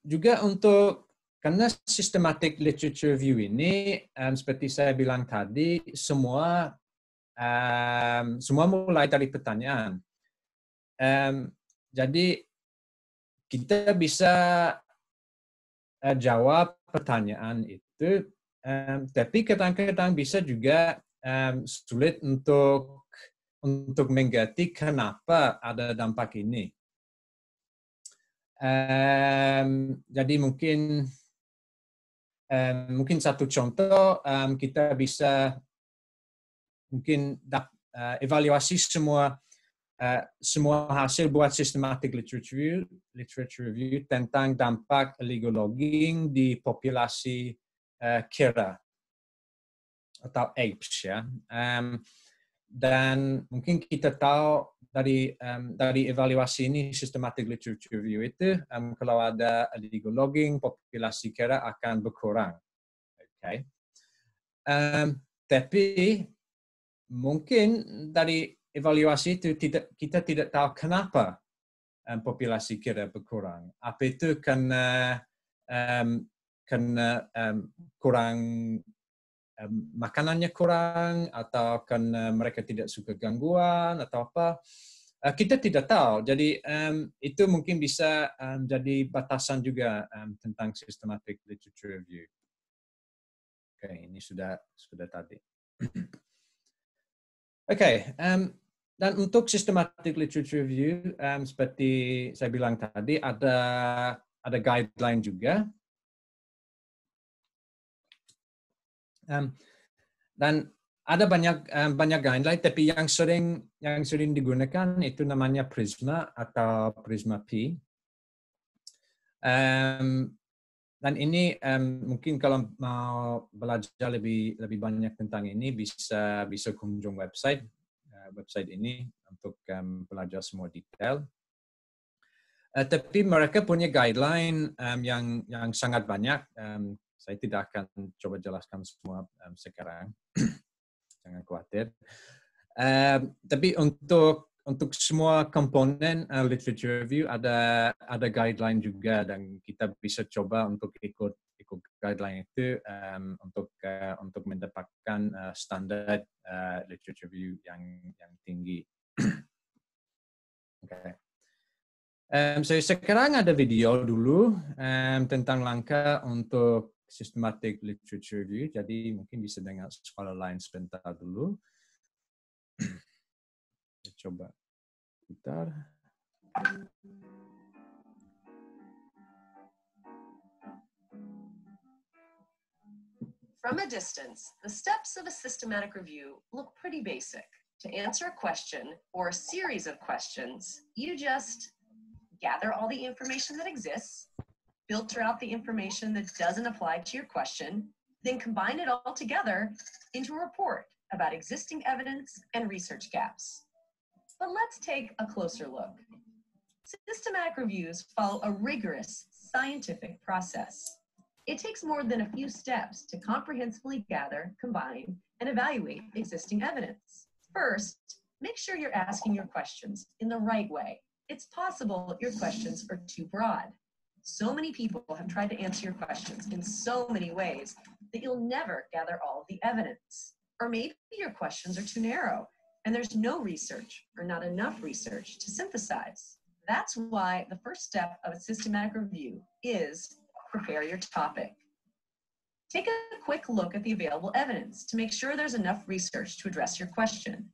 Juga karena systematic literature review ini, seperti saya bilang tadi, semua mulai dari pertanyaan. Jadi kita bisa jawab pertanyaan itu, tapi kadang-kadang bisa juga sulit untuk mengerti kenapa ada dampak ini. Jadi mungkin satu contoh, kita bisa mungkin evaluasi semua hasil buat systematic literature review tentang dampak illegal logging di populasi kera atau apes, ya. Dan mungkin kita tahu dari evaluasi ini systematic literature review itu kalau ada illegal logging populasi kera akan berkurang. Okay. Tapi mungkin dari evaluasi itu kita tidak tahu kenapa populasi kera berkurang. Apa itu karena kurang makanannya kurang atau karena mereka tidak suka gangguan atau apa? Kita tidak tahu. Jadi itu mungkin bisa jadi batasan juga tentang systematic literature review. Oke, ini sudah tadi. Oke, dan untuk systematic literature review seperti saya bilang tadi ada guideline juga. Dan ada banyak guideline, tapi yang sering digunakan itu namanya Prisma atau Prisma P. Dan ini mungkin kalau mau belajar lebih banyak tentang ini bisa kunjung website website ini untuk belajar semua detail. Tapi mereka punya guideline yang sangat banyak. Saya tidak akan coba jelaskan semua sekarang. Jangan khawatir. Tapi untuk semua komponen literature review ada guideline juga, dan kita bisa coba untuk ikut guideline itu untuk mendapatkan standar literature review yang tinggi. Okay. So sekarang ada video dulu tentang langkah untuk systematic literature review. Jadi mungkin bisa dengar suara lain sebentar dulu. Coba putar. From a distance, the steps of a systematic review look pretty basic. To answer a question or a series of questions, you just gather all the information that exists, filter out the information that doesn't apply to your question, then combine it all together into a report about existing evidence and research gaps. But let's take a closer look. Systematic reviews follow a rigorous scientific process. It takes more than a few steps to comprehensively gather, combine, and evaluate existing evidence. First, make sure you're asking your questions in the right way. It's possible your questions are too broad. So many people have tried to answer your questions in so many ways that you'll never gather all of the evidence. Or maybe your questions are too narrow and there's no research or not enough research to synthesize. That's why the first step of a systematic review is prepare your topic. Take a quick look at the available evidence to make sure there's enough research to address your question.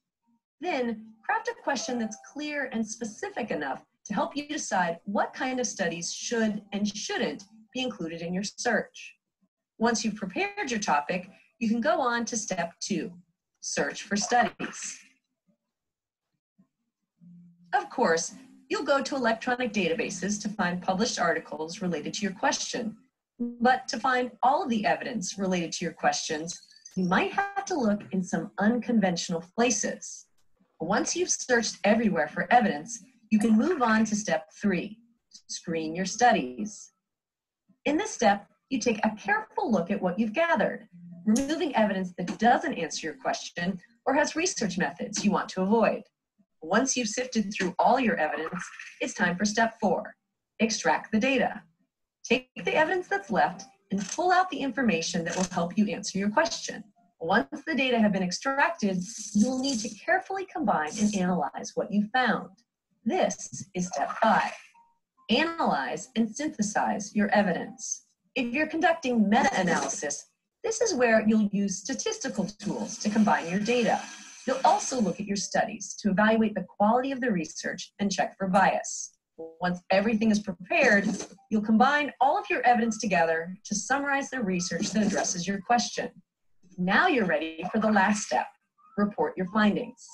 Then, craft a question that's clear and specific enough to help you decide what kind of studies should and shouldn't be included in your search. Once you've prepared your topic, you can go on to step 2, search for studies. Of course, you'll go to electronic databases to find published articles related to your question. But to find all of the evidence related to your questions, you might have to look in some unconventional places. Once you've searched everywhere for evidence, you can move on to step 3, screen your studies. In this step, you take a careful look at what you've gathered, removing evidence that doesn't answer your question or has research methods you want to avoid. Once you've sifted through all your evidence, it's time for step 4, extract the data. Take the evidence that's left and pull out the information that will help you answer your question. Once the data have been extracted, you will need to carefully combine and analyze what you found. This is step 5. Analyze and synthesize your evidence. If you're conducting meta-analysis, this is where you'll use statistical tools to combine your data. You'll also look at your studies to evaluate the quality of the research and check for bias. Once everything is prepared, you'll combine all of your evidence together to summarize the research that addresses your question. Now you're ready for the last step, report your findings.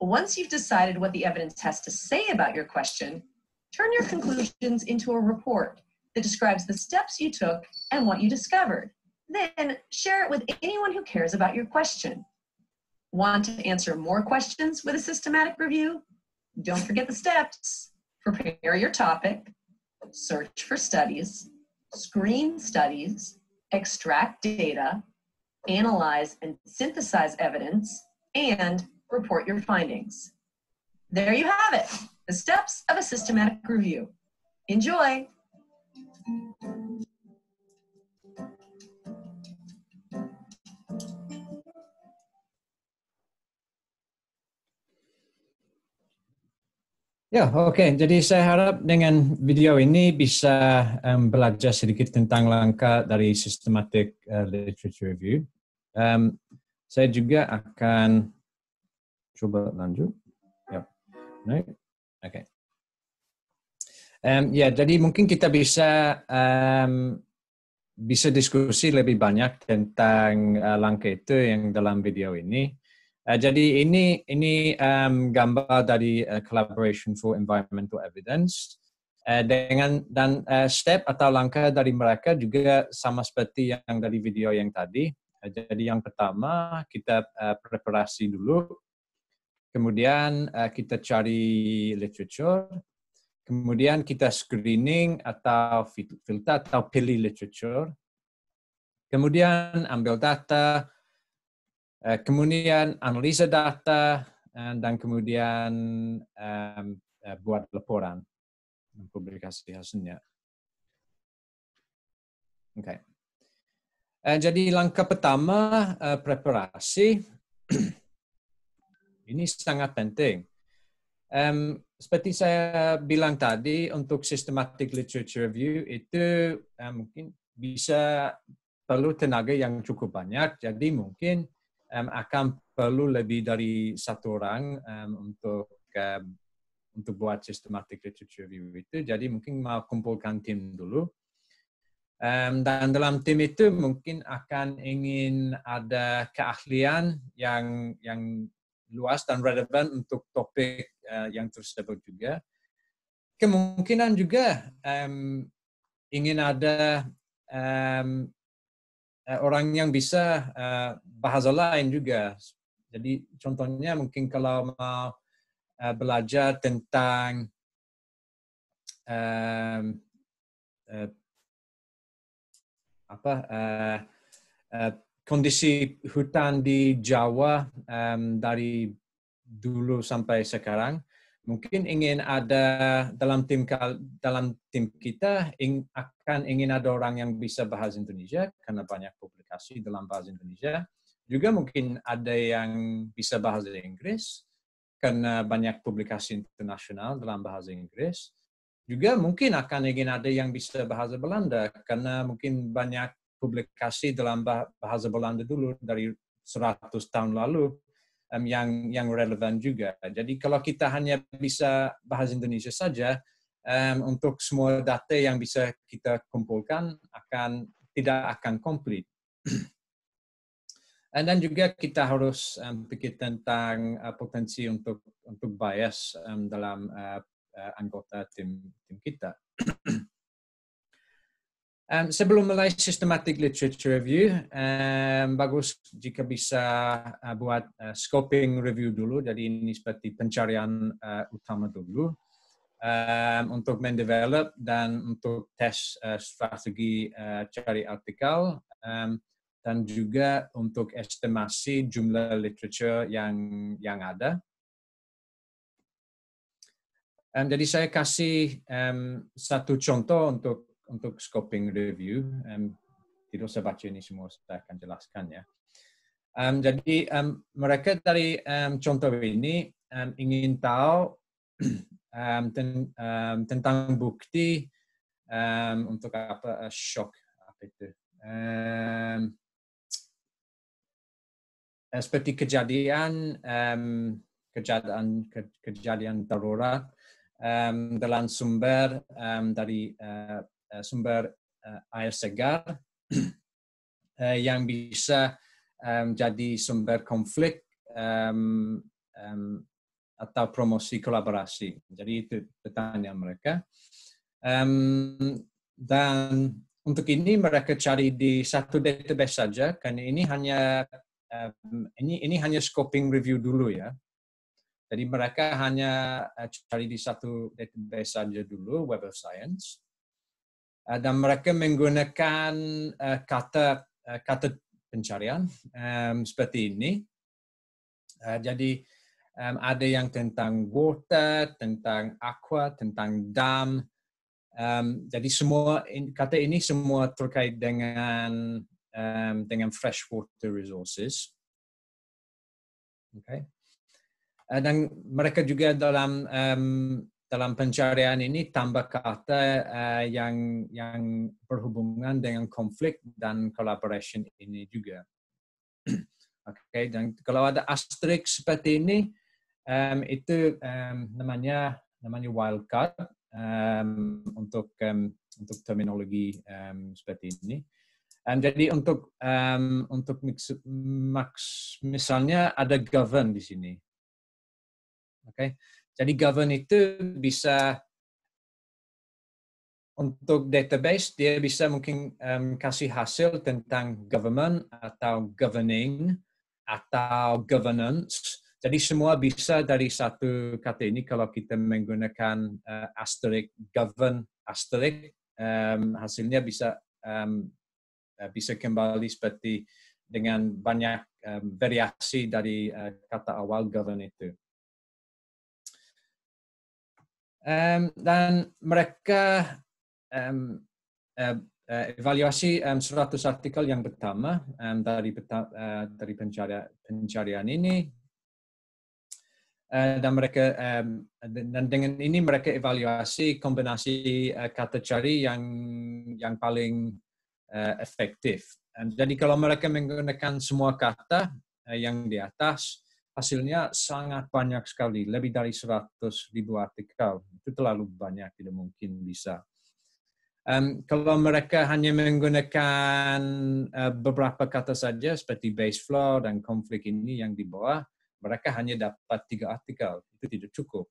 Once you've decided what the evidence has to say about your question, turn your conclusions into a report that describes the steps you took and what you discovered. Then share it with anyone who cares about your question. Want to answer more questions with a systematic review? Don't forget the steps. Prepare your topic, search for studies, screen studies, extract data, analyze and synthesize evidence, and report your findings. There you have it, the steps of a systematic review. Enjoy! Ya, oke. Jadi saya harap dengan video ini bisa belajar sedikit tentang langkah dari systematic literature review. Saya juga akan coba lanjut. Ya, right. Oke. Ya, jadi mungkin kita bisa diskusi lebih banyak tentang langkah itu yang dalam video ini. Jadi ini gambar dari Collaboration for Environmental Evidence dan step atau langkah dari mereka juga sama seperti yang dari video yang tadi. Jadi yang pertama kita preparasi dulu, kemudian kita cari literature, kemudian kita screening atau filter atau pilih literature, kemudian ambil data, kemudian analisa data, dan kemudian buat laporan, publikasi hasilnya. Okay. Jadi langkah pertama, preparasi. Ini sangat penting. Seperti saya bilang tadi, untuk systematic literature review itu mungkin bisa perlu tenaga yang cukup banyak. Jadi mungkin akan perlu lebih dari satu orang untuk buat systematic literature review itu. Jadi mungkin mau kumpulkan tim dulu. Dan dalam tim itu mungkin akan ingin ada keahlian yang luas dan relevan untuk topik yang tersebut juga. Kemungkinan juga ingin ada orang yang bisa bahasa lain juga. Jadi contohnya mungkin kalau mau belajar tentang kondisi hutan di Jawa dari dulu sampai sekarang, mungkin ingin ada dalam tim kita akan ingin ada orang yang bisa bahasa Indonesia karena banyak publikasi dalam bahasa Indonesia. Juga mungkin ada yang bisa bahasa Inggris karena banyak publikasi internasional dalam bahasa Inggris. Juga mungkin akan ingin ada yang bisa bahasa Belanda karena mungkin banyak publikasi dalam bahasa Belanda dulu dari 100 tahun lalu yang relevan juga. Jadi kalau kita hanya bisa bahasa Indonesia saja, untuk semua data yang bisa kita kumpulkan tidak akan komplit. Dan juga kita harus pikir tentang potensi untuk bias dalam anggota tim kita. Sebelum mulai systematic literature review, bagus jika bisa buat scoping review dulu. Jadi ini seperti pencarian utama dulu untuk mendevelop dan untuk tes strategi cari artikel dan juga untuk estimasi jumlah literature yang ada. Jadi saya kasih satu contoh untuk scoping review. Tidak usah baca ini semua, saya akan jelaskan ya. Jadi mereka dari contoh ini ingin tahu tentang bukti untuk apa shock apa itu. Seperti kejadian darurat dalam sumber dari sumber air segar yang bisa jadi sumber konflik atau promosi kolaborasi. Jadi itu pertanyaan mereka. Dan untuk ini mereka cari di satu database saja, karena ini hanya scoping review dulu ya. Jadi mereka hanya cari di satu database saja dulu, Web of Science. Dan mereka menggunakan kata pencarian seperti ini. Jadi ada yang tentang water, tentang aqua, tentang dam. Jadi semua kata ini semua terkait dengan freshwater resources. Okay. Dan mereka juga dalam pencarian ini tambah kata yang berhubungan dengan konflik dan collaboration ini juga. Oke, dan kalau ada asterisk seperti ini, itu namanya wildcard untuk terminologi seperti ini. Jadi untuk misalnya ada govern di sini. Oke, jadi govern itu bisa untuk database dia bisa mungkin kasih hasil tentang government atau governing atau governance. Jadi semua bisa dari satu kata ini kalau kita menggunakan asterisk, govern asterisk, hasilnya bisa kembali seperti dengan banyak variasi dari kata awal govern itu. Dan mereka evaluasi 100 artikel yang pertama dari pencarian ini, dan mereka dan dengan ini mereka evaluasi kombinasi kata cari yang paling efektif. Jadi kalau mereka menggunakan semua kata yang di atas, hasilnya sangat banyak sekali, lebih dari 100.000 artikel. Itu terlalu banyak, tidak mungkin bisa. Kalau mereka hanya menggunakan beberapa kata saja, seperti base flow dan konflik ini yang di bawah, mereka hanya dapat 3 artikel. Itu tidak cukup.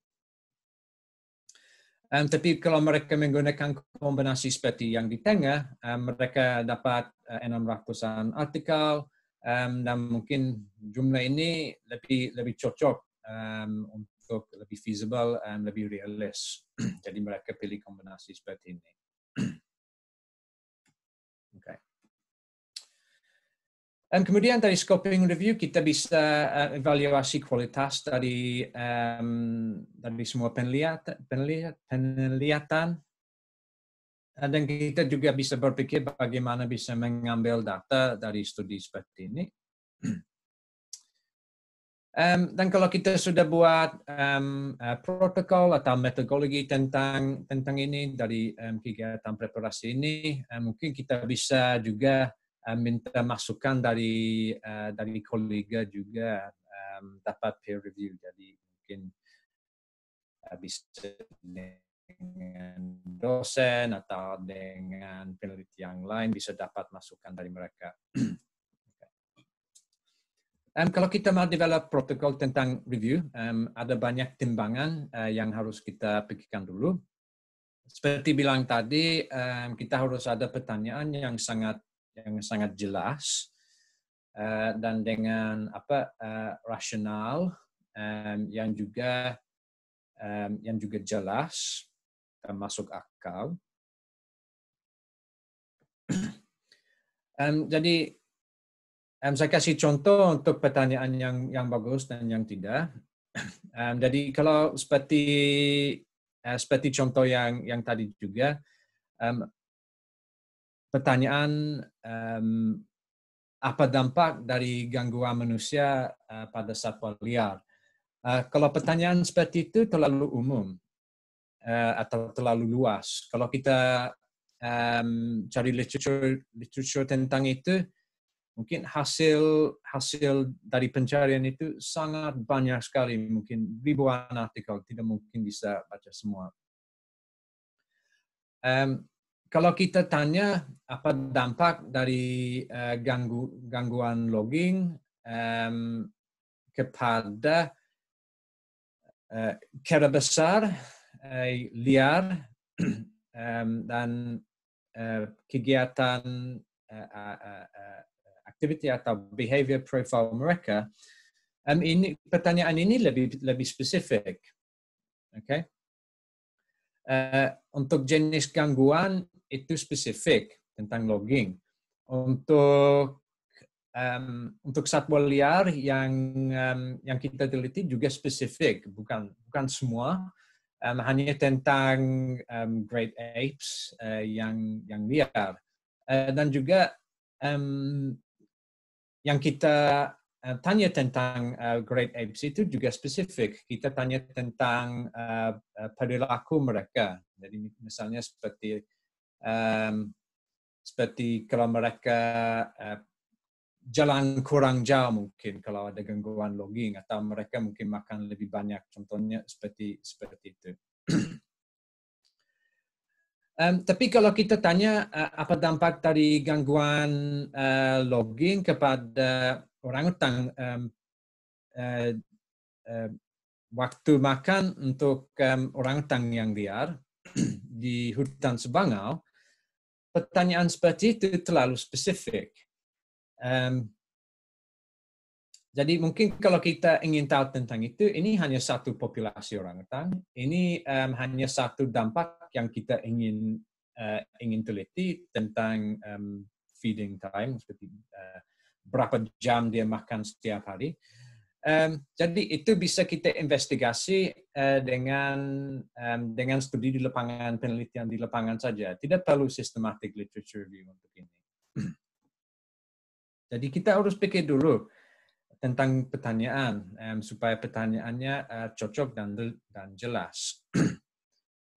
Tapi kalau mereka menggunakan kombinasi seperti yang di tengah, mereka dapat 600-an artikel, dan mungkin jumlah ini lebih cocok untuk lebih feasible dan lebih realis. Jadi mereka pilih kombinasi seperti ini. Okay. Kemudian dari scoping review kita bisa evaluasi kualitas dari semua penelitian, dan kita juga bisa berpikir bagaimana bisa mengambil data dari studi seperti ini. Dan kalau kita sudah buat protokol atau metodologi tentang ini dari kegiatan preparasi ini, mungkin kita bisa juga minta masukan dari kolega juga, dapat peer review. Jadi mungkin bisa dengan dosen atau dengan peneliti yang lain bisa dapat masukan dari mereka. Kalau kita mau develop protokol tentang review, ada banyak timbangan yang harus kita pikirkan dulu. Seperti bilang tadi, kita harus ada pertanyaan yang sangat jelas dan dengan rasional, yang juga jelas dan masuk akal. Jadi saya kasih contoh untuk pertanyaan yang bagus dan yang tidak. Jadi kalau seperti contoh yang tadi juga, pertanyaan apa dampak dari gangguan manusia pada satwa liar? Kalau pertanyaan seperti itu terlalu umum atau terlalu luas. Kalau kita cari literatur tentang itu, mungkin hasil dari pencarian itu sangat banyak sekali, mungkin ribuan artikel, tidak mungkin bisa baca semua. Kalau kita tanya apa dampak dari gangguan logging kepada kera besar, liar, dan kegiatan activity atau behavior profile mereka, pertanyaan ini lebih spesifik. Okay? Untuk jenis gangguan itu spesifik tentang logging. Untuk satwa liar yang kita teliti juga spesifik, bukan semua, hanya tentang great apes yang liar, dan juga yang kita tanya tentang great apes itu juga spesifik. Kita tanya tentang perilaku mereka. Jadi misalnya seperti kalau mereka jalan kurang jauh mungkin kalau ada gangguan logging, atau mereka mungkin makan lebih banyak. Contohnya seperti itu. Tapi kalau kita tanya apa dampak dari gangguan logging kepada orangutan, waktu makan untuk orangutan yang liar di hutan Sebangau, pertanyaan seperti itu terlalu spesifik. Jadi mungkin kalau kita ingin tahu tentang itu, ini hanya satu populasi orangutan. Ini hanya satu dampak yang kita ingin teliti tentang feeding time, seperti berapa jam dia makan setiap hari. Jadi itu bisa kita investigasi dengan studi di lapangan, penelitian di lapangan saja. Tidak perlu systematic literature review untuk ini. Jadi kita harus pikir dulu tentang pertanyaan supaya pertanyaannya cocok dan jelas.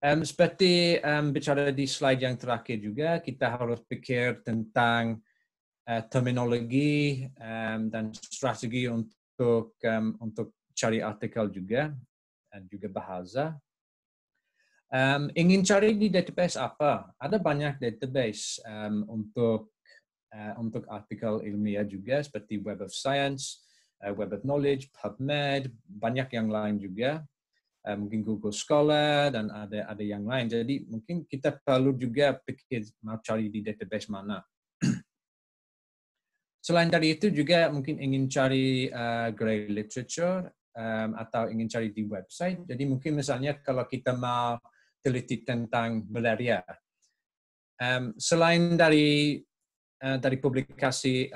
Seperti bicara di slide yang terakhir juga, kita harus pikir tentang terminologi dan strategi untuk cari artikel juga, dan juga bahasa. Ingin cari di database apa? Ada banyak database untuk artikel ilmiah juga, seperti Web of Science, Web of Knowledge, PubMed, banyak yang lain juga. Mungkin Google Scholar, dan ada yang lain. Jadi mungkin kita perlu juga pikir mau cari di database mana. Selain dari itu juga mungkin ingin cari grey literature atau ingin cari di website. Jadi mungkin misalnya kalau kita mau teliti tentang malaria, selain dari publikasi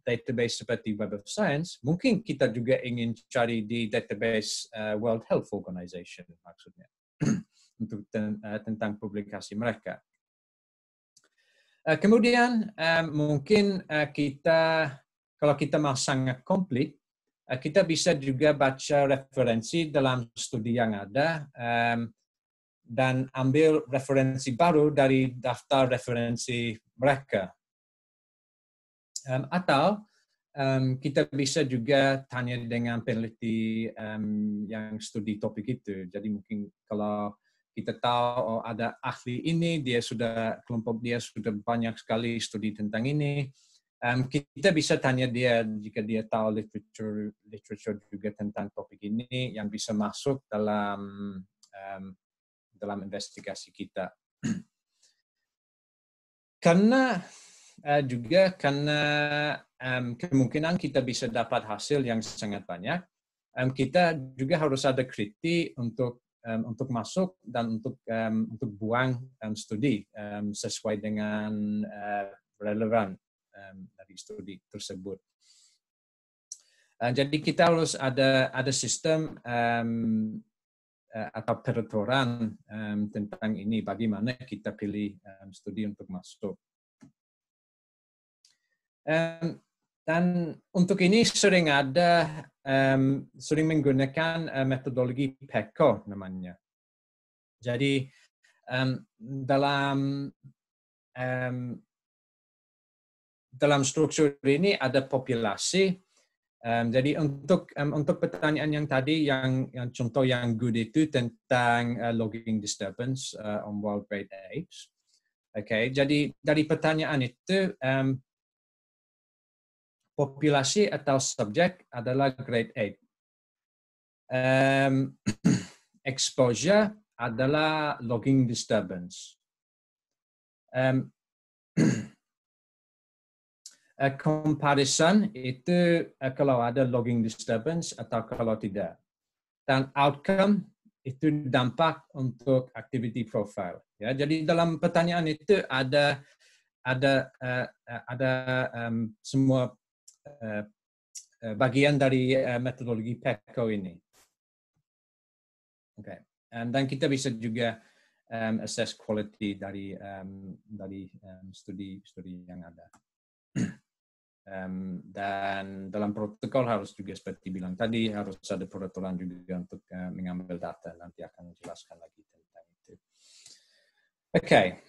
database seperti Web of Science, mungkin kita juga ingin cari di database World Health Organization, maksudnya, untuk tentang publikasi mereka. Kemudian mungkin kalau kita mau sangat komplit, kita bisa juga baca referensi dalam studi yang ada, dan ambil referensi baru dari daftar referensi mereka. Atau kita bisa juga tanya dengan peneliti yang studi topik itu. Jadi mungkin kalau kita tahu ada ahli ini, kelompok dia sudah banyak sekali studi tentang ini, kita bisa tanya dia jika dia tahu literature juga tentang topik ini yang bisa masuk dalam investigasi kita. Karena kemungkinan kita bisa dapat hasil yang sangat banyak, kita juga harus ada kritik untuk masuk dan untuk buang studi sesuai dengan relevan dari studi tersebut. Jadi kita harus ada sistem atau peraturan tentang ini, bagaimana kita pilih studi untuk masuk. Dan untuk ini sering menggunakan metodologi PECO namanya. Jadi dalam struktur ini ada populasi. Jadi untuk pertanyaan yang tadi, yang contoh yang good itu tentang logging disturbance on wild great apes. Okay, jadi dari pertanyaan itu populasi atau subjek adalah grade 8. Exposure adalah logging disturbance. Comparison itu kalau ada logging disturbance atau kalau tidak. Dan outcome itu dampak untuk activity profile. Ya, jadi dalam pertanyaan itu ada semua bagian dari metodologi PECO ini. Okay. Dan kita bisa juga assess quality dari studi yang ada. Dan dalam protokol harus juga seperti bilang tadi, harus ada peraturan juga untuk mengambil data. Nanti akan menjelaskan lagi tentang itu. Oke.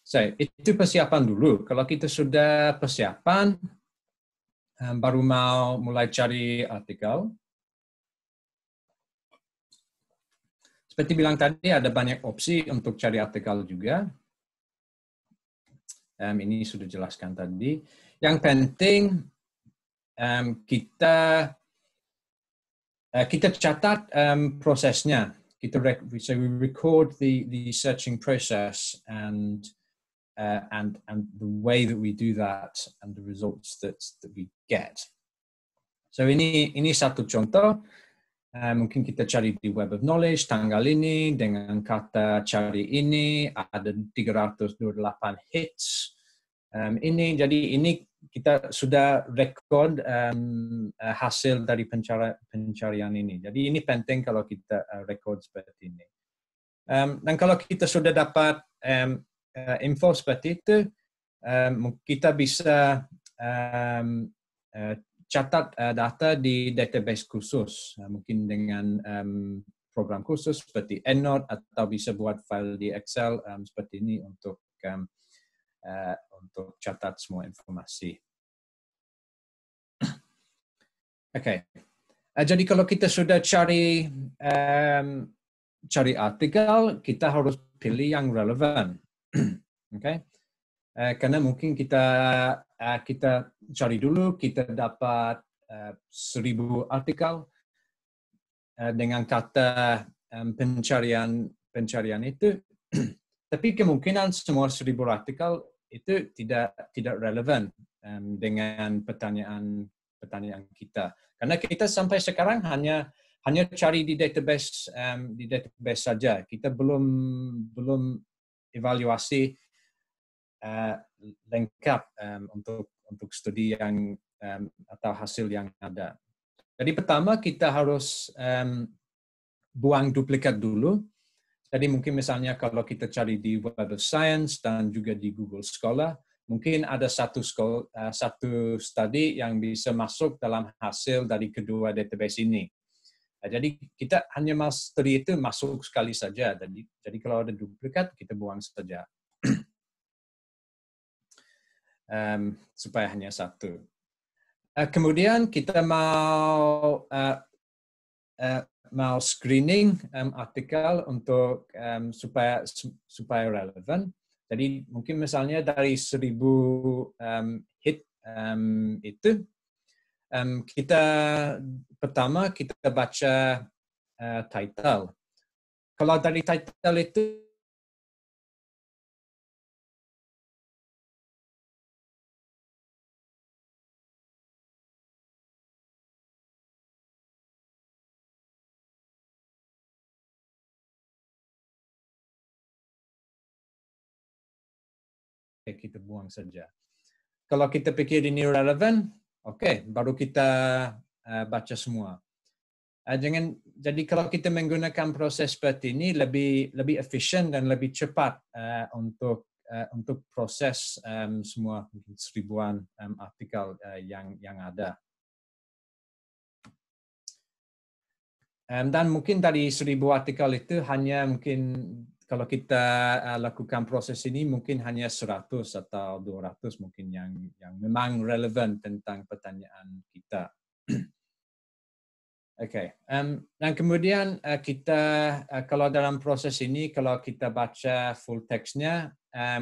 So, itu persiapan dulu. Kalau kita sudah persiapan, baru mau mulai cari artikel. Seperti bilang tadi, ada banyak opsi untuk cari artikel juga. Ini sudah jelaskan tadi. Yang penting kita catat prosesnya. We record the searching process and the way that we do that and the results that we get. So ini satu contoh. Mungkin kita cari di Web of Knowledge tanggal ini dengan kata cari ini ada 328 hits. Jadi ini kita sudah record hasil dari pencarian ini. Jadi ini penting kalau kita record seperti ini. Dan kalau kita sudah dapat info seperti itu, kita bisa catat data di database khusus, mungkin dengan program khusus seperti EndNote, atau bisa buat file di Excel seperti ini untuk catat semua informasi. Oke. Jadi kalau kita sudah cari artikel, kita harus pilih yang relevan. Oke. Karena mungkin kita cari dulu, kita dapat 1000 artikel dengan kata pencarian itu, tapi kemungkinan semua 1000 artikel itu tidak relevan dengan pertanyaan kita. Karena kita sampai sekarang hanya cari di database saja. Kita belum evaluasi lengkap untuk studi yang atau hasil yang ada. Jadi pertama kita harus buang duplikat dulu. Jadi mungkin misalnya kalau kita cari di Web of Science dan juga di Google Scholar, mungkin ada satu studi yang bisa masuk dalam hasil dari kedua database ini. Jadi kita hanya studi itu masuk sekali saja. Jadi kalau ada duplikat kita buang saja. Supaya hanya satu. Kemudian kita mau screening artikel untuk supaya relevan. Jadi mungkin misalnya dari 1000 hit itu, pertama kita baca title. Kalau dari title itu kita buang saja. Kalau kita pikir ini relevan, oke, baru kita baca semua. Jadi kalau kita menggunakan proses seperti ini lebih efisien dan lebih cepat untuk proses semua seribuan artikel yang ada. Dan mungkin dari 1000 artikel itu hanya mungkin kalau kita lakukan proses ini mungkin hanya 100 atau 200 mungkin yang memang relevan tentang pertanyaan kita. Oke. Dan kemudian kita kalau dalam proses ini kalau kita baca full text-nya,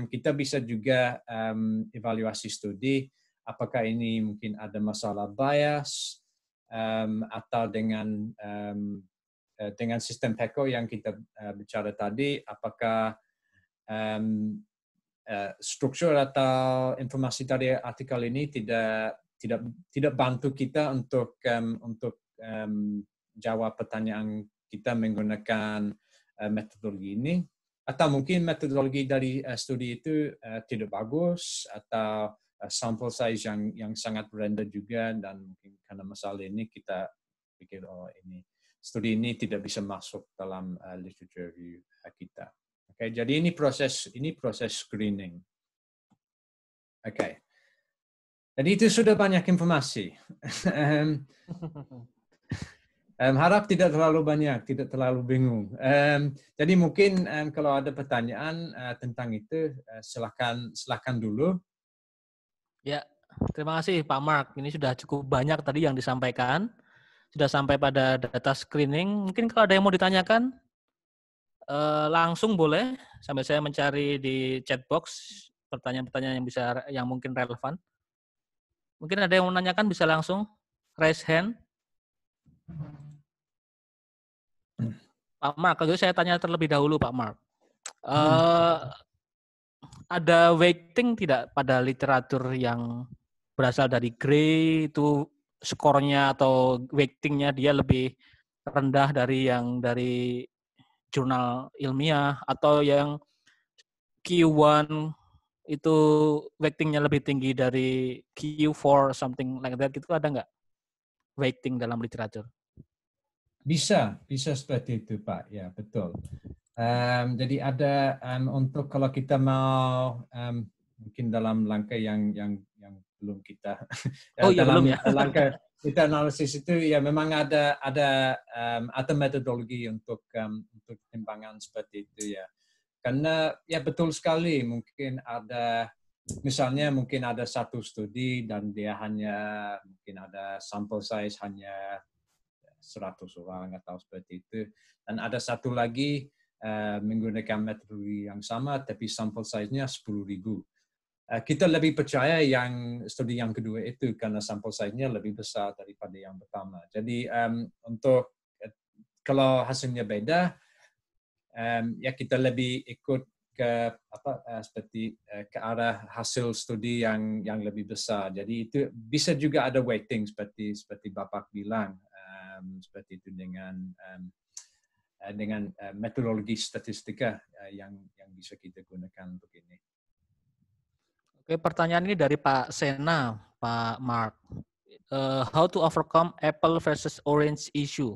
kita bisa juga evaluasi studi apakah ini mungkin ada masalah bias atau dengan sistem PECO yang kita bicara tadi, apakah struktur atau informasi dari artikel ini tidak bantu kita untuk jawab pertanyaan kita menggunakan metodologi ini, atau mungkin metodologi dari studi itu tidak bagus, atau sample size yang sangat rendah juga, dan mungkin karena masalah ini kita pikir ini studi ini tidak bisa masuk dalam literature review kita. Oke, jadi ini proses screening. Oke. Jadi itu sudah banyak informasi. Harap tidak terlalu banyak, tidak terlalu bingung. Jadi mungkin kalau ada pertanyaan tentang itu, silakan dulu. Ya, terima kasih Pak Mark. Ini sudah cukup banyak tadi yang disampaikan. Sudah sampai pada data screening. Mungkin kalau ada yang mau ditanyakan, langsung boleh. Sambil saya mencari di chat box pertanyaan-pertanyaan yang mungkin relevan. Mungkin ada yang mau menanyakan, bisa langsung raise hand. Pak Mark, kalau saya tanya terlebih dahulu Pak Mark. Ada weighting tidak pada literatur yang berasal dari Gray itu skornya atau weightingnya dia lebih rendah dari jurnal ilmiah, atau yang Q1 itu weightingnya lebih tinggi dari Q4 something like that, gitu ada nggak weighting dalam literatur? Bisa seperti itu, Pak. Ya, betul. Jadi ada untuk kalau kita mau mungkin dalam langkah yang belum kita dalam Belum ya. langkah kita analisis itu ya memang ada metodologi untuk timbangan seperti itu ya. Karena ya betul sekali mungkin ada satu studi dan dia mungkin ada sample size hanya 100 orang atau seperti itu. Dan ada satu lagi menggunakan metodologi yang sama tapi sample size-nya 10,000. Kita lebih percaya yang studi yang kedua itu karena sample size-nya lebih besar daripada yang pertama. Jadi untuk kalau hasilnya beda, ya kita lebih ikut seperti ke arah hasil studi yang lebih besar. Jadi itu bisa juga ada weighting seperti Bapak bilang, seperti itu dengan metodologi statistika yang bisa kita gunakan untuk ini. Oke, pertanyaan ini dari Pak Sena, Pak Mark. How to overcome apple versus orange issue?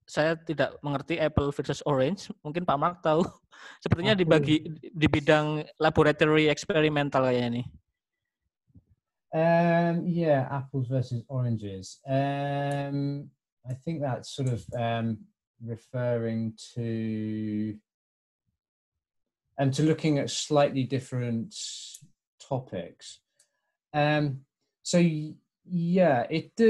Saya tidak mengerti apple versus orange. Mungkin Pak Mark tahu. Sepertinya dibagi di bidang laboratory experimental kayaknya nih. Yeah, apples versus oranges. I think that's sort of referring to looking at slightly different topics. So yeah, itu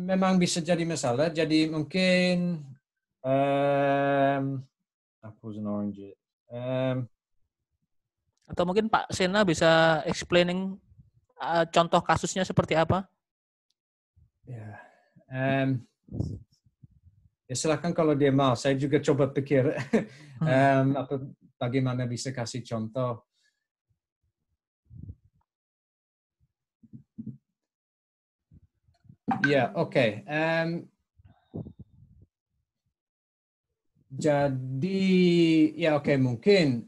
memang bisa jadi masalah. Jadi mungkin apples and oranges. Atau mungkin Pak Sena bisa explaining contoh kasusnya seperti apa? Ya, ya silakan kalau dia mau. Saya juga coba pikir bagaimana bisa kasih contoh. Ya, oke. Jadi, ya oke, mungkin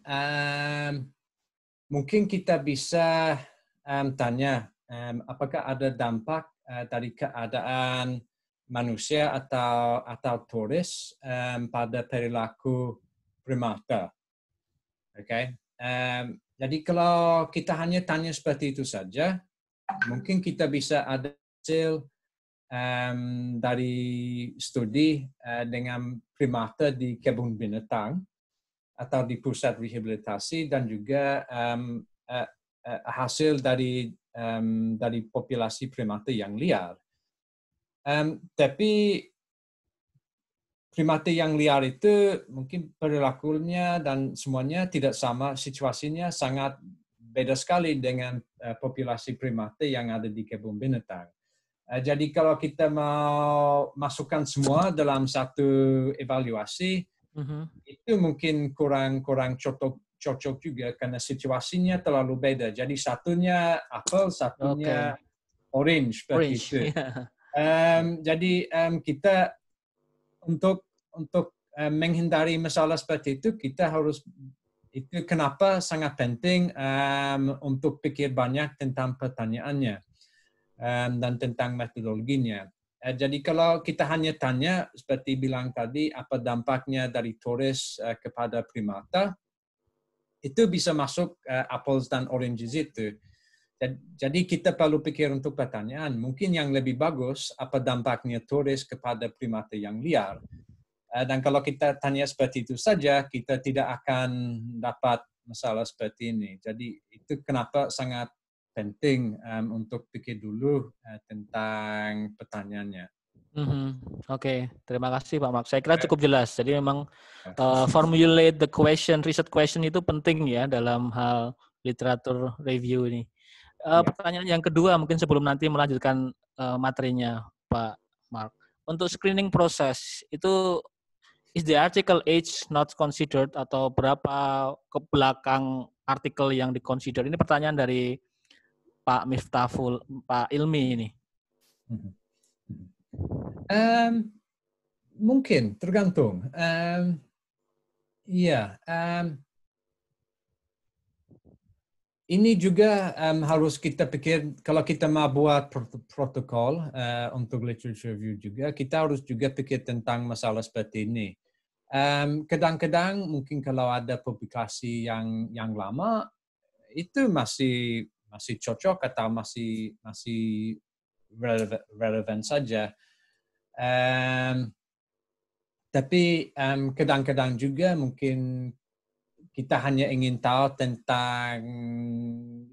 kita bisa tanya apakah ada dampak dari keadaan manusia atau turis pada perilaku primata. Oke. Jadi kalau kita hanya tanya seperti itu saja, mungkin kita bisa ada hasil dari studi dengan primata di kebun binatang atau di pusat rehabilitasi dan juga hasil dari populasi primata yang liar. Tapi primata yang liar itu mungkin perilakunya dan semuanya tidak sama, situasinya sangat beda sekali dengan populasi primata yang ada di kebun binatang. Jadi kalau kita mau masukkan semua dalam satu evaluasi, itu mungkin kurang cocok juga karena situasinya terlalu beda. Jadi satunya apel, satunya orange seperti itu. Jadi kita untuk menghindari masalah seperti itu, kita harus itu kenapa sangat penting untuk pikir banyak tentang pertanyaannya. Dan tentang metodologinya. Jadi kalau kita hanya tanya, seperti bilang tadi, apa dampaknya dari turis kepada primata, itu bisa masuk apples dan oranges itu. Jadi kita perlu pikir untuk pertanyaan, mungkin yang lebih bagus, apa dampaknya turis kepada primata yang liar. Dan kalau kita tanya seperti itu saja, kita tidak akan dapat masalah seperti ini. Jadi itu kenapa sangat penting untuk pikir dulu tentang pertanyaannya. Oke, terima kasih Pak Mark. Saya kira cukup jelas. Jadi memang formulate the question, research question itu penting ya dalam hal literatur review ini. Pertanyaan yang kedua mungkin sebelum nanti melanjutkan materinya Pak Mark. Untuk screening proses itu is the article age not considered atau berapa ke belakang artikel yang diconsider? Ini pertanyaan dari Pak Miftahul, Pak Ilmi ini? Mungkin tergantung. Ini juga harus kita pikir kalau kita mau buat protokol untuk literature review juga, kita harus juga pikir tentang masalah seperti ini. Kadang-kadang mungkin kalau ada publikasi yang lama itu masih cocok atau masih relevan saja. Tapi kadang-kadang juga mungkin kita hanya ingin tahu tentang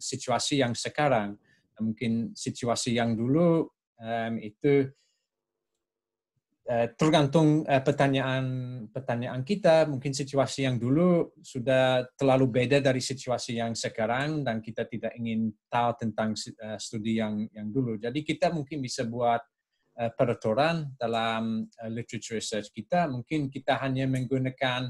situasi yang sekarang. Mungkin situasi yang dulu itu tergantung pertanyaan kita. Mungkin situasi yang dulu sudah terlalu beda dari situasi yang sekarang dan kita tidak ingin tahu tentang studi yang dulu. Jadi kita mungkin bisa buat peraturan dalam literature research kita. Mungkin kita hanya menggunakan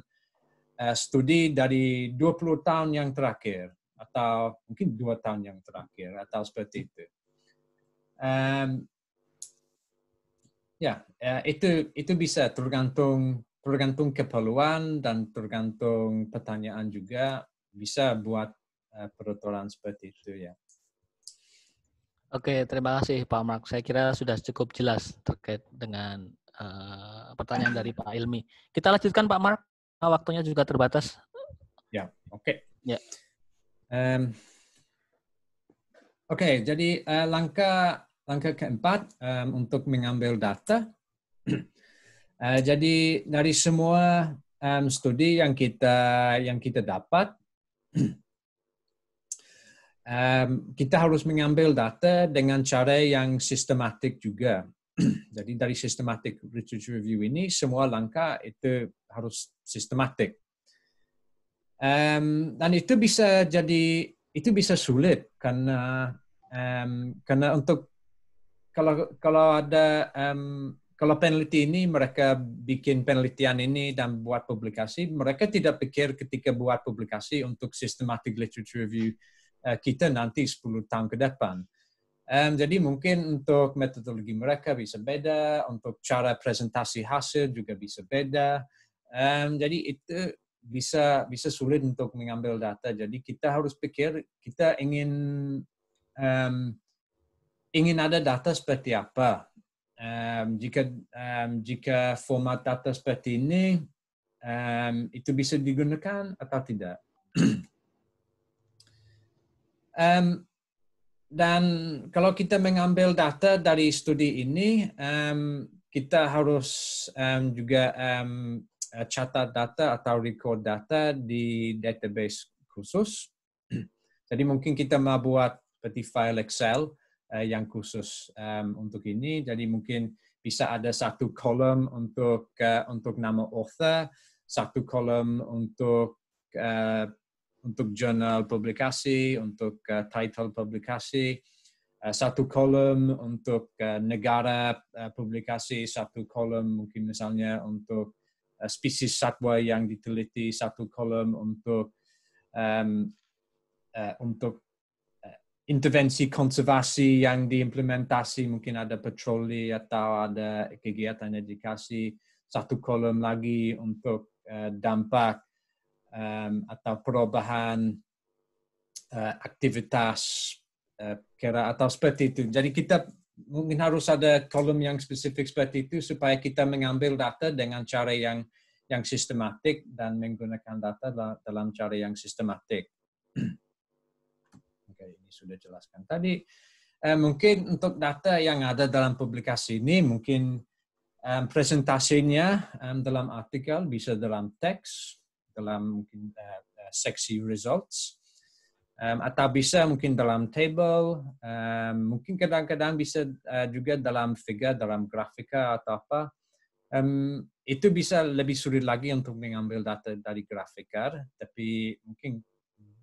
studi dari 20 tahun yang terakhir atau mungkin 2 tahun yang terakhir atau seperti itu. Itu bisa tergantung keperluan dan tergantung pertanyaan juga bisa buat peraturan seperti itu ya. Oke, terima kasih Pak Mark. Saya kira sudah cukup jelas terkait dengan pertanyaan dari Pak Ilmi. Kita lanjutkan Pak Mark. Waktunya juga terbatas. Ya, oke. Ya. Oke, jadi langkah keempat untuk mengambil data. Jadi dari semua studi yang kita dapat, kita harus mengambil data dengan cara yang sistematik juga. Jadi dari systematic literature review ini semua langkah itu harus sistematik. Dan itu bisa sulit karena untuk kalau peneliti ini mereka bikin penelitian ini dan buat publikasi, mereka tidak pikir ketika buat publikasi untuk systematic literature review kita nanti 10 tahun ke depan. Jadi mungkin untuk metodologi mereka bisa beda, untuk cara presentasi hasil juga bisa beda. Jadi itu bisa sulit untuk mengambil data. Jadi kita harus pikir kita ingin ada data seperti apa. Jika format data seperti ini itu bisa digunakan atau tidak. Dan kalau kita mengambil data dari studi ini, kita harus juga catat data atau record data di database khusus. Jadi mungkin kita mau buat seperti file Excel yang khusus untuk ini. Jadi mungkin bisa ada satu kolom untuk nama author, satu kolom untuk jurnal publikasi, untuk title publikasi, satu kolom untuk negara publikasi, satu kolom mungkin misalnya untuk spesies satwa yang diteliti, satu kolom untuk intervensi konservasi yang diimplementasi, mungkin ada patroli atau ada kegiatan edukasi, satu kolom lagi untuk dampak atau perubahan aktivitas kira atau seperti itu. Jadi kita mungkin harus ada kolom yang spesifik seperti itu supaya kita mengambil data dengan cara yang sistematik dan menggunakan data dalam cara yang sistematik. Oke, ini sudah jelaskan tadi. Mungkin untuk data yang ada dalam publikasi ini mungkin presentasinya dalam artikel bisa dalam teks, dalam mungkin seksi results, atau bisa mungkin dalam table, mungkin kadang-kadang bisa juga dalam figure, dalam grafika atau apa. Itu bisa lebih sulit lagi untuk mengambil data dari grafika, tapi mungkin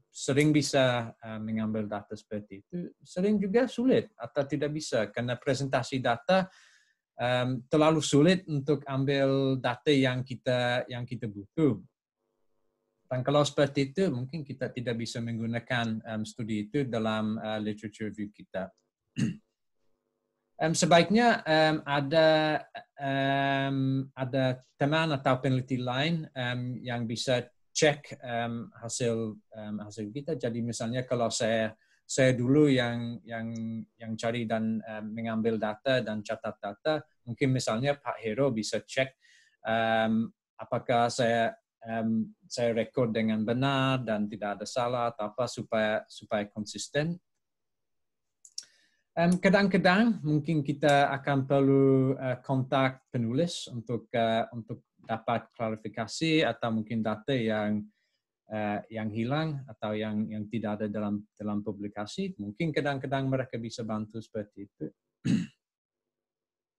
sering bisa mengambil data seperti itu, sering juga sulit atau tidak bisa karena presentasi data terlalu sulit untuk ambil data yang kita butuh. Dan kalau seperti itu, mungkin kita tidak bisa menggunakan studi itu dalam literature review kita. Sebaiknya ada teman atau peneliti lain yang bisa cek hasil kita. Jadi misalnya kalau saya dulu yang cari dan mengambil data dan catat data, mungkin misalnya Pak Hero bisa cek apakah saya rekod dengan benar dan tidak ada salah atau apa supaya konsisten. Kadang-kadang mungkin kita akan perlu kontak penulis untuk dapat klarifikasi atau mungkin data yang hilang atau yang tidak ada dalam publikasi. Mungkin kadang-kadang mereka bisa bantu seperti itu.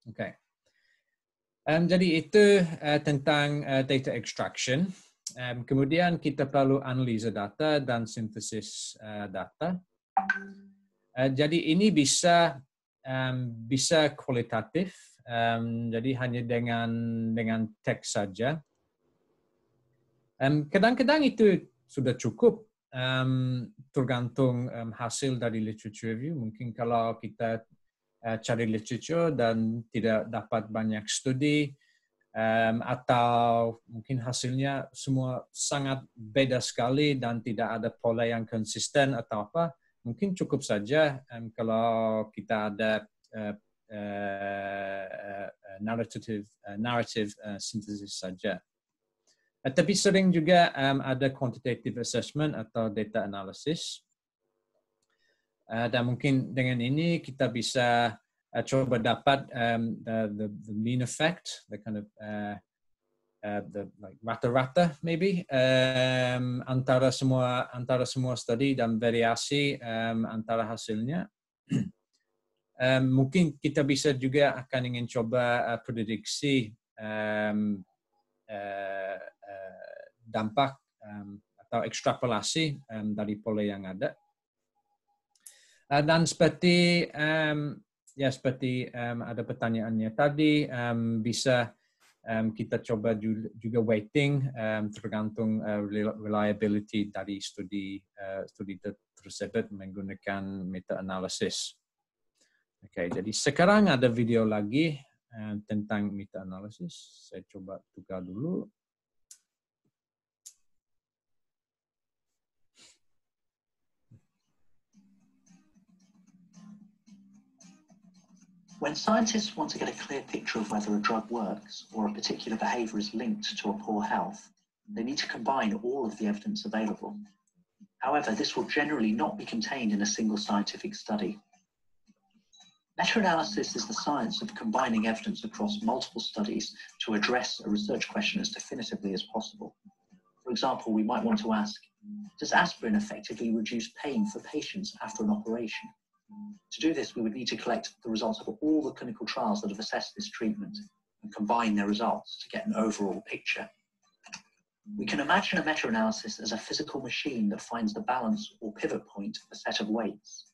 Oke. Jadi itu tentang data extraction. Kemudian kita perlu analisa data dan sintesis data. Jadi ini bisa kualitatif, jadi hanya dengan teks saja. Kadang-kadang itu sudah cukup, tergantung hasil dari literature review. Mungkin kalau kita cari literature dan tidak dapat banyak studi, atau mungkin hasilnya semua sangat beda sekali dan tidak ada pola yang konsisten atau apa, mungkin cukup saja kalau kita ada narrative synthesis saja. Tapi sering juga ada quantitative assessment atau data analysis. Dan mungkin dengan ini kita bisa coba dapat the mean effect, the kind of the like rata-rata maybe antara semua studi dan variasi antara hasilnya. Mungkin kita bisa juga akan ingin coba prediksi dampak atau ekstrapolasi dari pola yang ada. Dan seperti ada pertanyaannya tadi, bisa kita coba juga weighting tergantung reliability dari studi tersebut menggunakan meta-analysis. Oke, jadi sekarang ada video lagi tentang meta-analysis. Saya coba tukar dulu. When scientists want to get a clear picture of whether a drug works or a particular behavior is linked to a poor health, they need to combine all of the evidence available. However, this will generally not be contained in a single scientific study. Meta-analysis is the science of combining evidence across multiple studies to address a research question as definitively as possible. For example, we might want to ask, does aspirin effectively reduce pain for patients after an operation? To do this, we would need to collect the results of all the clinical trials that have assessed this treatment and combine their results to get an overall picture. We can imagine a meta-analysis as a physical machine that finds the balance or pivot point of a set of weights.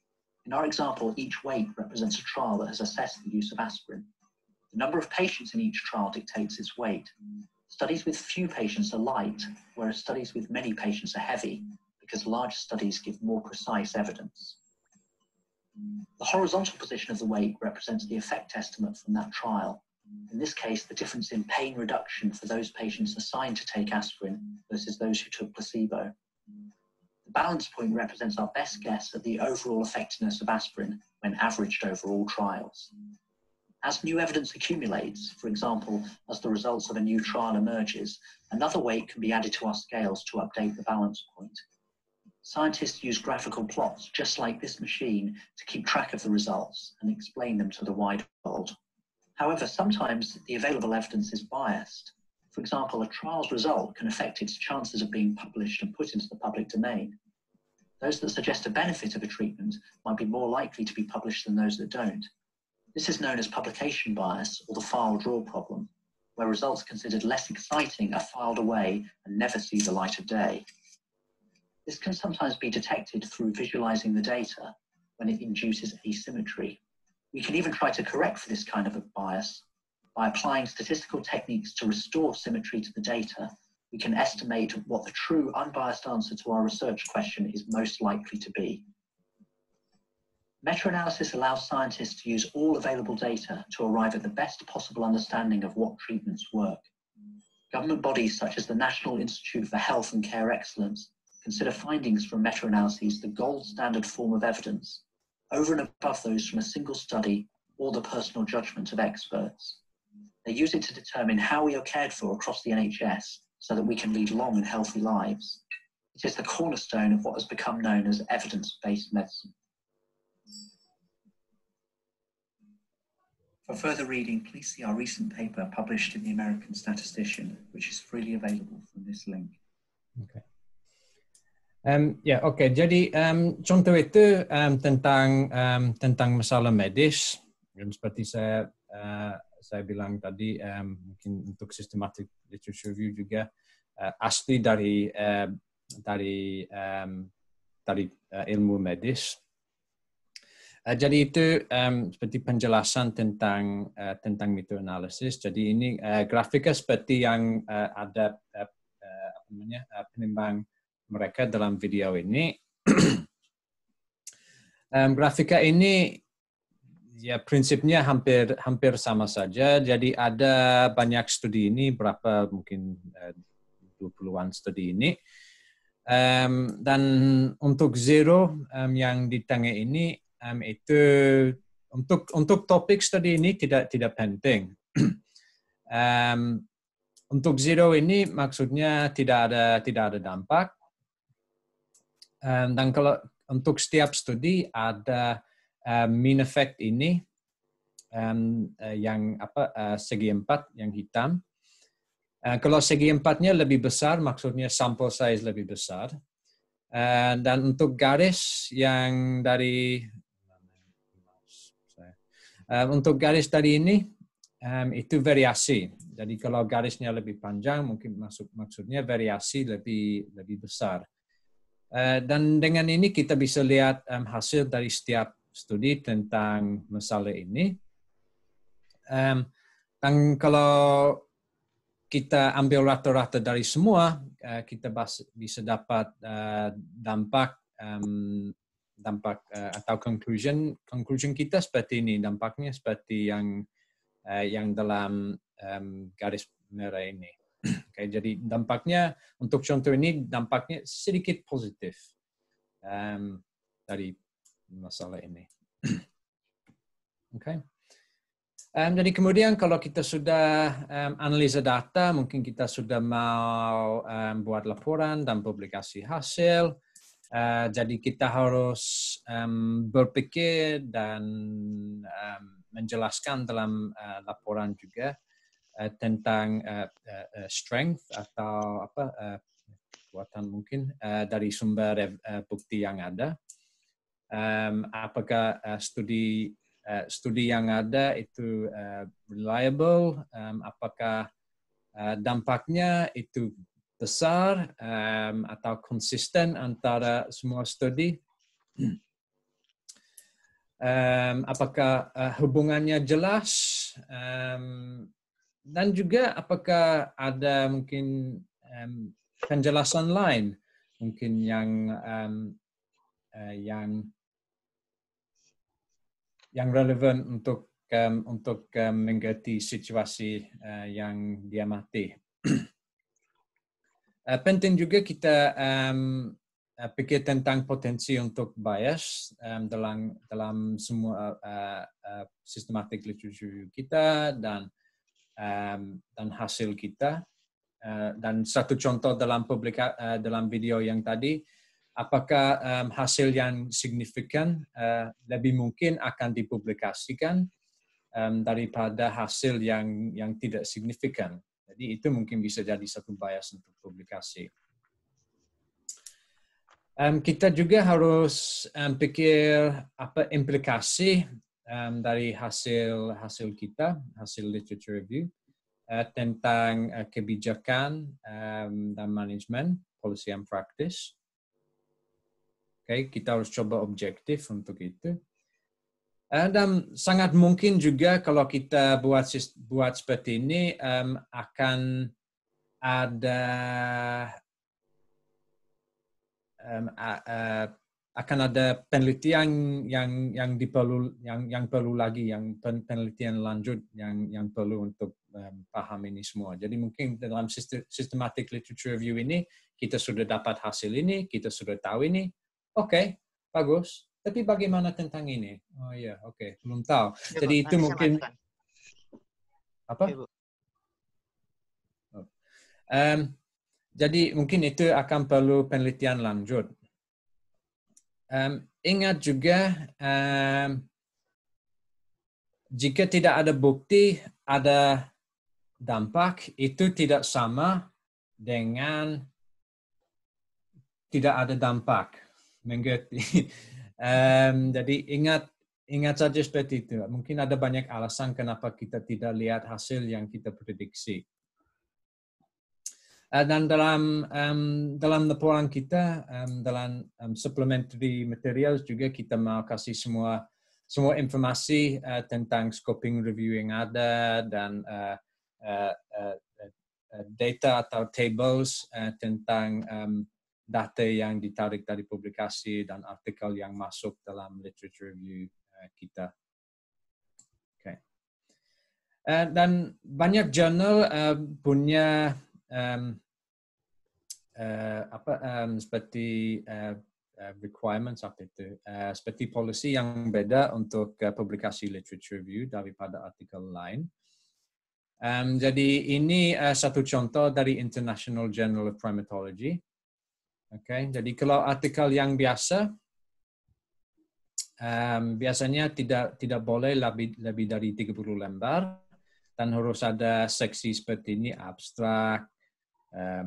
In our example, each weight represents a trial that has assessed the use of aspirin. The number of patients in each trial dictates its weight. Studies with few patients are light, whereas studies with many patients are heavy, because large studies give more precise evidence. The horizontal position of the weight represents the effect estimate from that trial. In this case, the difference in pain reduction for those patients assigned to take aspirin versus those who took placebo. The balance point represents our best guess at the overall effectiveness of aspirin when averaged over all trials. As new evidence accumulates, for example, as the results of a new trial emerges, another weight can be added to our scales to update the balance point. Scientists use graphical plots, just like this machine, to keep track of the results and explain them to the wide world. However, sometimes the available evidence is biased. For example, a trial's result can affect its chances of being published and put into the public domain. Those that suggest a benefit of a treatment might be more likely to be published than those that don't. This is known as publication bias, or the file drawer problem, where results considered less exciting are filed away and never see the light of day. This can sometimes be detected through visualizing the data when it induces asymmetry. We can even try to correct for this kind of a bias. By applying statistical techniques to restore symmetry to the data, we can estimate what the true unbiased answer to our research question is most likely to be. Meta-analysis allows scientists to use all available data to arrive at the best possible understanding of what treatments work. Government bodies such as the National Institute for Health and Care Excellence consider findings from meta-analyses the gold standard form of evidence, over and above those from a single study or the personal judgment of experts. They use it to determine how we are cared for across the NHS so that we can lead long and healthy lives. It is the cornerstone of what has become known as evidence-based medicine. For further reading, please see our recent paper published in the American Statistician, which is freely available from this link. Okay. Oke. Jadi contoh itu tentang masalah medis. Seperti saya bilang tadi, mungkin untuk systematic literature review juga asli dari ilmu medis. Jadi itu seperti penjelasan tentang meta-analysis. Jadi ini grafika seperti yang ada penimbang mereka dalam video ini. Grafika ini ya prinsipnya hampir sama saja. Jadi ada banyak studi ini, berapa mungkin 20-an studi ini. Dan untuk zero yang di tengah ini itu untuk topik studi ini tidak penting. Untuk zero ini maksudnya tidak ada dampak. Dan kalau untuk setiap studi ada mean effect ini yang segi 4 yang hitam. Kalau segi 4-nya lebih besar maksudnya sample size lebih besar. Dan untuk garis yang dari untuk garis tadi ini itu variasi. Jadi kalau garisnya lebih panjang mungkin maksudnya variasi lebih besar. Dan dengan ini kita bisa lihat hasil dari setiap studi tentang masalah ini. Dan kalau kita ambil rata-rata dari semua, kita bisa dapat dampak atau conclusion kita seperti ini. Dampaknya seperti yang dalam garis merah ini. Okay, jadi dampaknya untuk contoh ini dampaknya sedikit positif dari masalah ini. Okay. Jadi kemudian kalau kita sudah analisa data, mungkin kita sudah mau buat laporan dan publikasi hasil. Jadi kita harus berpikir dan menjelaskan dalam laporan juga tentang strength atau kekuatan mungkin dari sumber bukti yang ada. Apakah studi yang ada itu reliable, apakah dampaknya itu besar atau konsisten antara semua studi, apakah hubungannya jelas, dan juga apakah ada mungkin penjelasan lain mungkin yang relevan untuk mengerti situasi yang diamati. Penting juga kita pikir tentang potensi untuk bias dalam semua systematic literature kita dan hasil kita. Dan satu contoh dalam video yang tadi, apakah hasil yang signifikan lebih mungkin akan dipublikasikan daripada hasil yang tidak signifikan. Jadi itu mungkin bisa jadi satu bias untuk publikasi. Kita juga harus pikir apa implikasi dari hasil kita, hasil literature review, tentang kebijakan dan manajemen, policy and practice. Okay, kita harus coba objektif untuk itu. Dan sangat mungkin juga kalau kita buat seperti ini akan ada akan ada penelitian yang perlu lagi, yang penelitian lanjut yang perlu untuk paham ini semua. Jadi mungkin dalam systematic literature review ini kita sudah dapat hasil ini, kita sudah tahu ini, oke, bagus. Tapi bagaimana tentang ini? Oh iya, oke, belum tahu. Ya, jadi Bu, itu mungkin apa? Ya, Bu. Jadi mungkin itu akan perlu penelitian lanjut. Ingat juga, jika tidak ada bukti, ada dampak, itu tidak sama dengan tidak ada dampak. Mengerti? Jadi ingat saja seperti itu. Mungkin ada banyak alasan kenapa kita tidak lihat hasil yang kita prediksi. Dan dalam laporan kita, dalam supplementary materials juga kita mau kasih semua informasi tentang scoping review yang ada dan data atau tables tentang data yang ditarik dari publikasi dan artikel yang masuk dalam literature review kita. Okay. Dan banyak jurnal punya seperti requirements seperti policy yang beda untuk publikasi literature review daripada artikel lain. Jadi ini satu contoh dari International Journal of Primatology. Okay. Jadi kalau artikel yang biasa, biasanya tidak boleh lebih dari 30 lembar dan harus ada seksi seperti ini, abstrak,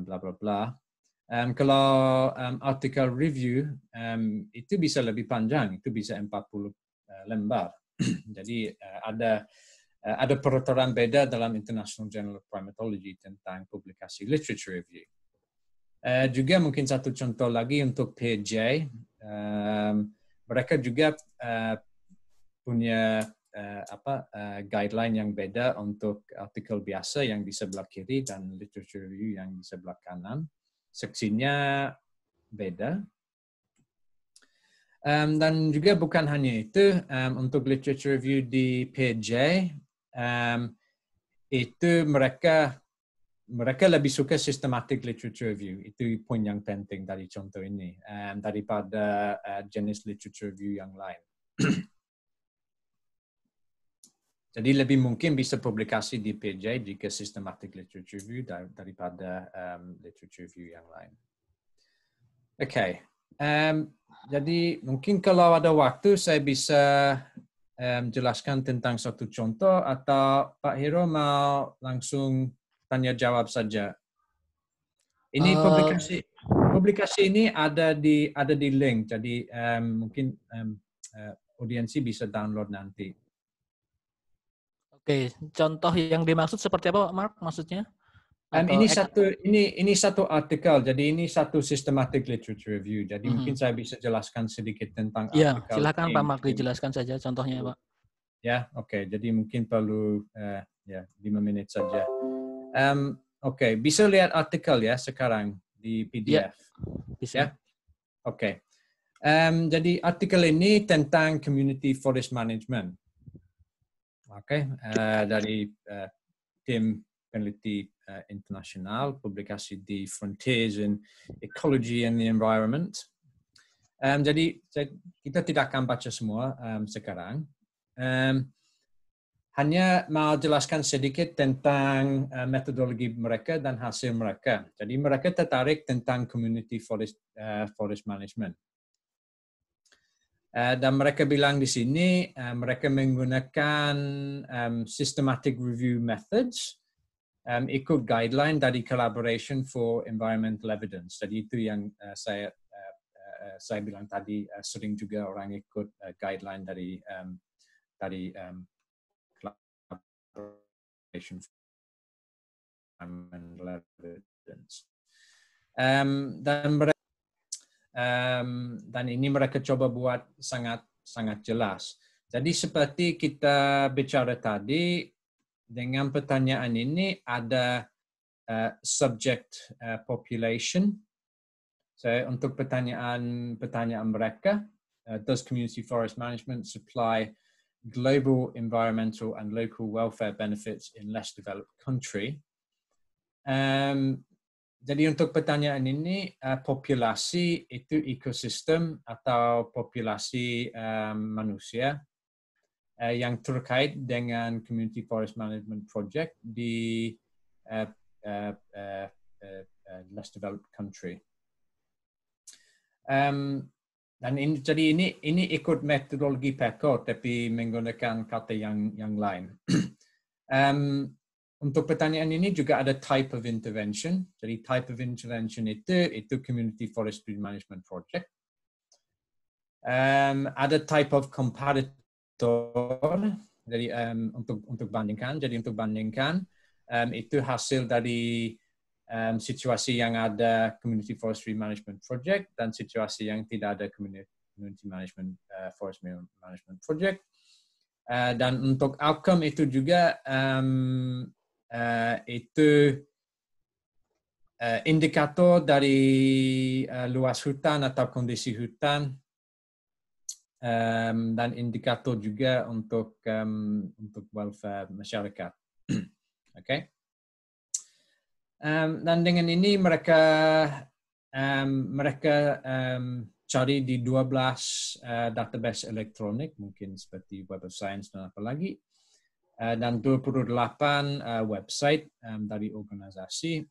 bla bla bla. Kalau artikel review itu bisa lebih panjang, itu bisa 40 lembar. Jadi ada peraturan beda dalam International Journal of Primatology tentang publikasi literature review. Juga mungkin satu contoh lagi untuk PJ, mereka juga punya guideline yang beda untuk artikel biasa yang di sebelah kiri dan literature review yang di sebelah kanan. Seksinya beda. Dan juga bukan hanya itu, untuk literature review di PJ, itu mereka lebih suka systematic literature review. Itu poin yang penting dari contoh ini, daripada jenis literature review yang lain. Jadi lebih mungkin bisa publikasi di PJ jika systematic literature review daripada literature review yang lain. Oke, jadi mungkin kalau ada waktu saya bisa jelaskan tentang satu contoh atau Pak Hiro mau langsung tanya jawab saja. Ini publikasi ini ada di link, jadi mungkin audiensi bisa download nanti. Oke, contoh yang dimaksud seperti apa, Mark? Maksudnya? Ini satu artikel, jadi ini satu systematic literature review. Jadi mungkin saya bisa jelaskan sedikit tentang artikel. Ya, silakan Pak Mark dijelaskan saja contohnya, Pak. Ya, oke. Jadi mungkin perlu 5 menit saja. Oke, bisa lihat artikel ya sekarang di PDF. Ya, bisa. Ya? Oke. Jadi artikel ini tentang community forest management. Oke, dari tim peneliti internasional, publikasi di Frontiers in Ecology and the Environment. Jadi kita tidak akan baca semua sekarang. Hanya mau jelaskan sedikit tentang metodologi mereka dan hasil mereka. Jadi mereka tertarik tentang community forest management. Dan mereka bilang di sini mereka menggunakan systematic review methods, ikut guideline dari Collaboration for Environmental Evidence. Jadi itu yang saya bilang tadi, sering juga orang ikut guideline dari Collaboration for Environmental Evidence. Dan ini mereka coba buat sangat jelas. Jadi seperti kita bicara tadi, dengan pertanyaan ini ada subject population. So untuk pertanyaan mereka, does community forest management supply global environmental and local welfare benefits in less developed country? Jadi untuk pertanyaan ini, populasi itu ekosistem atau populasi manusia yang terkait dengan community forest management project di less developed country. Dan jadi ini ikut metodologi PECO tapi menggunakan kata yang lain. Untuk pertanyaan ini juga ada type of intervention. Jadi type of intervention itu community forestry management project. Ada type of comparator. Jadi untuk bandingkan. Jadi untuk bandingkan itu hasil dari situasi yang ada community forestry management project dan situasi yang tidak ada community management forest management project. Dan untuk outcome itu juga itu indikator dari luas hutan atau kondisi hutan dan indikator juga untuk welfare masyarakat. Okay. Dan dengan ini mereka cari di 12 database elektronik, mungkin seperti Web of Science dan apa lagi. Dan 28 website dari organisasi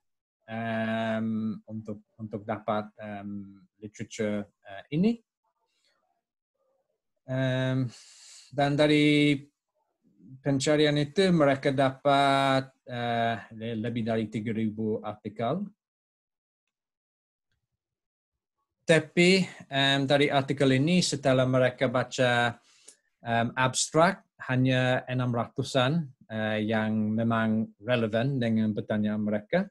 untuk dapat literature ini. Dan dari pencarian itu mereka dapat lebih dari 3.000 artikel. Tapi dari artikel ini setelah mereka baca abstrak, hanya 600-an yang memang relevan dengan pertanyaan mereka.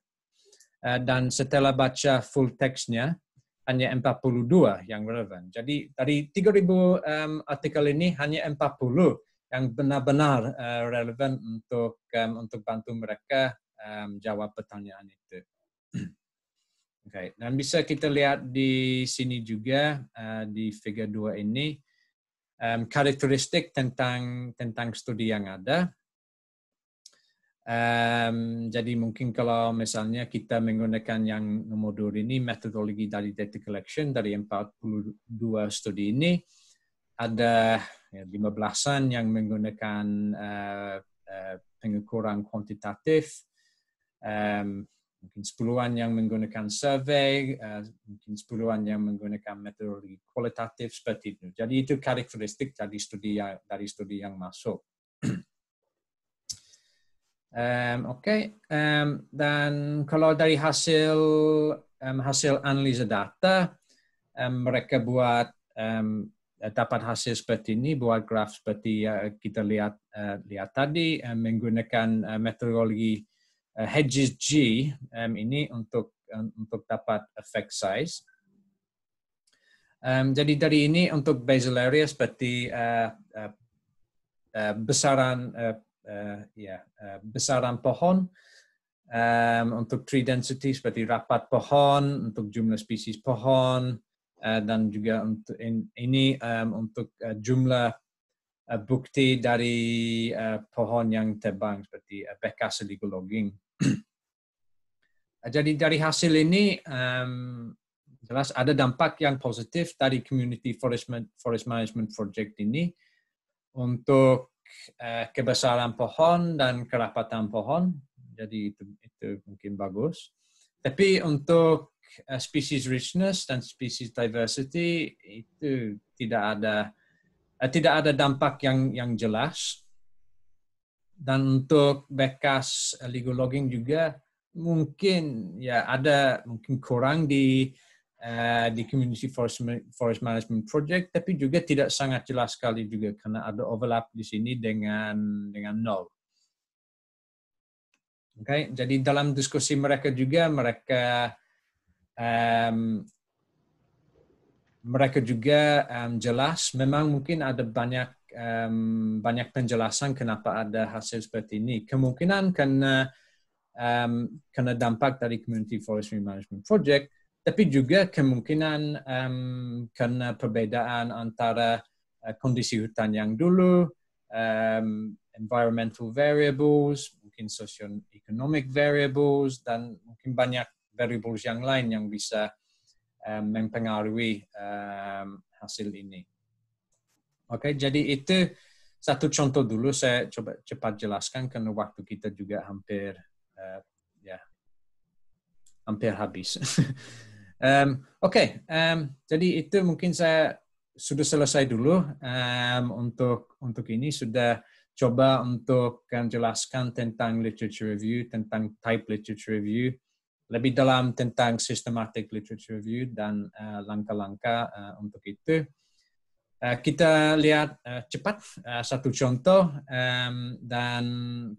Dan setelah baca full text-nya, hanya 42 yang relevan. Jadi dari 3.000 artikel ini, hanya 40 yang benar-benar relevan untuk bantu mereka jawab pertanyaan itu. Okay. Dan bisa kita lihat di sini juga, di figure 2 ini, karakteristik tentang studi yang ada. Jadi mungkin kalau misalnya kita menggunakan yang nomor 2 ini, metodologi dari data collection dari 42 studi ini, ada 15-an yang menggunakan pengukuran kuantitatif, mungkin 10-an yang menggunakan survei, mungkin 10-an yang menggunakan metodologi kualitatif seperti itu. Jadi itu karakteristik dari studi yang masuk. Dan kalau dari hasil analisa data, mereka buat dapat hasil seperti ini, buat graf seperti kita lihat tadi, menggunakan metodologi Hedges G ini untuk dapat effect size. Jadi dari ini untuk basal area seperti besaran pohon, untuk tree density seperti rapat pohon, untuk jumlah spesies pohon, dan juga untuk ini untuk jumlah bukti dari pohon yang tebang seperti bekas illegal logging. Jadi dari hasil ini jelas ada dampak yang positif dari community forest management project ini untuk kebesaran pohon dan kerapatan pohon. Jadi itu mungkin bagus. Tapi untuk species richness dan species diversity itu tidak ada dampak yang jelas. Dan untuk bekas illegal logging juga mungkin kurang di community forest management project, tapi juga tidak sangat jelas sekali juga karena ada overlap di sini dengan nol. Okay, jadi dalam diskusi mereka juga mereka juga jelas memang mungkin ada banyak penjelasan kenapa ada hasil seperti ini. Kemungkinan karena kena dampak dari Community Forestry Management Project, tapi juga kemungkinan kena perbedaan antara kondisi hutan yang dulu, environmental variables, mungkin socio-economic variables, dan mungkin banyak variables yang lain yang bisa mempengaruhi hasil ini. Oke, jadi itu satu contoh dulu, saya coba cepat jelaskan karena waktu kita juga hampir habis. Jadi itu mungkin saya sudah selesai dulu untuk ini, sudah coba untuk jelaskan tentang literature review, tentang type literature review, lebih dalam tentang systematic literature review dan langkah-langkah untuk itu. Kita lihat cepat satu contoh, dan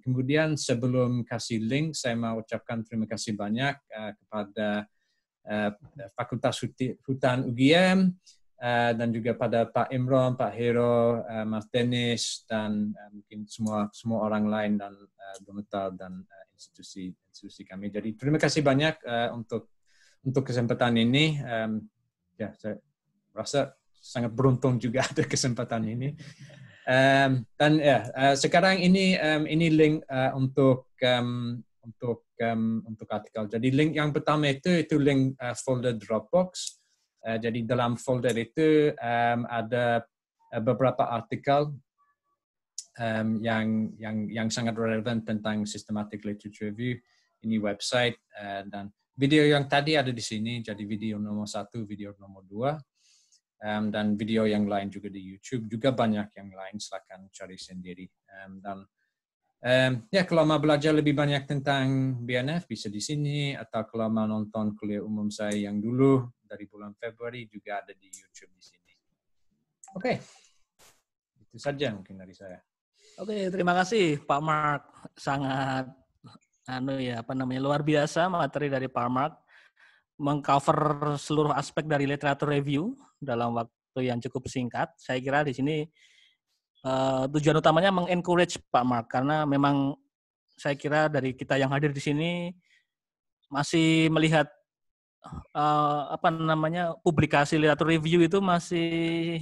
kemudian sebelum kasih link, saya mau ucapkan terima kasih banyak kepada Fakultas Hutan UGM, dan juga pada Pak Imron, Pak Hero, Mas Dennis, dan mungkin semua orang lain, dan donatur dan institusi kami. Jadi terima kasih banyak untuk kesempatan ini. Saya rasa sangat beruntung juga ada kesempatan ini. Dan sekarang ini link untuk artikel. Jadi link yang pertama itu link folder Dropbox. Jadi dalam folder itu ada beberapa artikel yang sangat relevan tentang systematic literature review. Ini website, dan video yang tadi ada di sini. Jadi video nomor 1, video nomor 2. Dan video yang lain juga di YouTube, juga banyak yang lain, silakan cari sendiri. Kalau mau belajar lebih banyak tentang BNF bisa di sini, atau kalau mau nonton kuliah umum saya yang dulu dari bulan Februari juga ada di YouTube di sini. Oke, itu saja mungkin dari saya. Oke, terima kasih Pak Mark, sangat luar biasa materi dari Pak Mark, mengcover seluruh aspek dari literatur review dalam waktu yang cukup singkat. Saya kira di sini tujuan utamanya mengencourage Pak Mark, karena memang saya kira dari kita yang hadir di sini masih melihat publikasi literatur review itu masih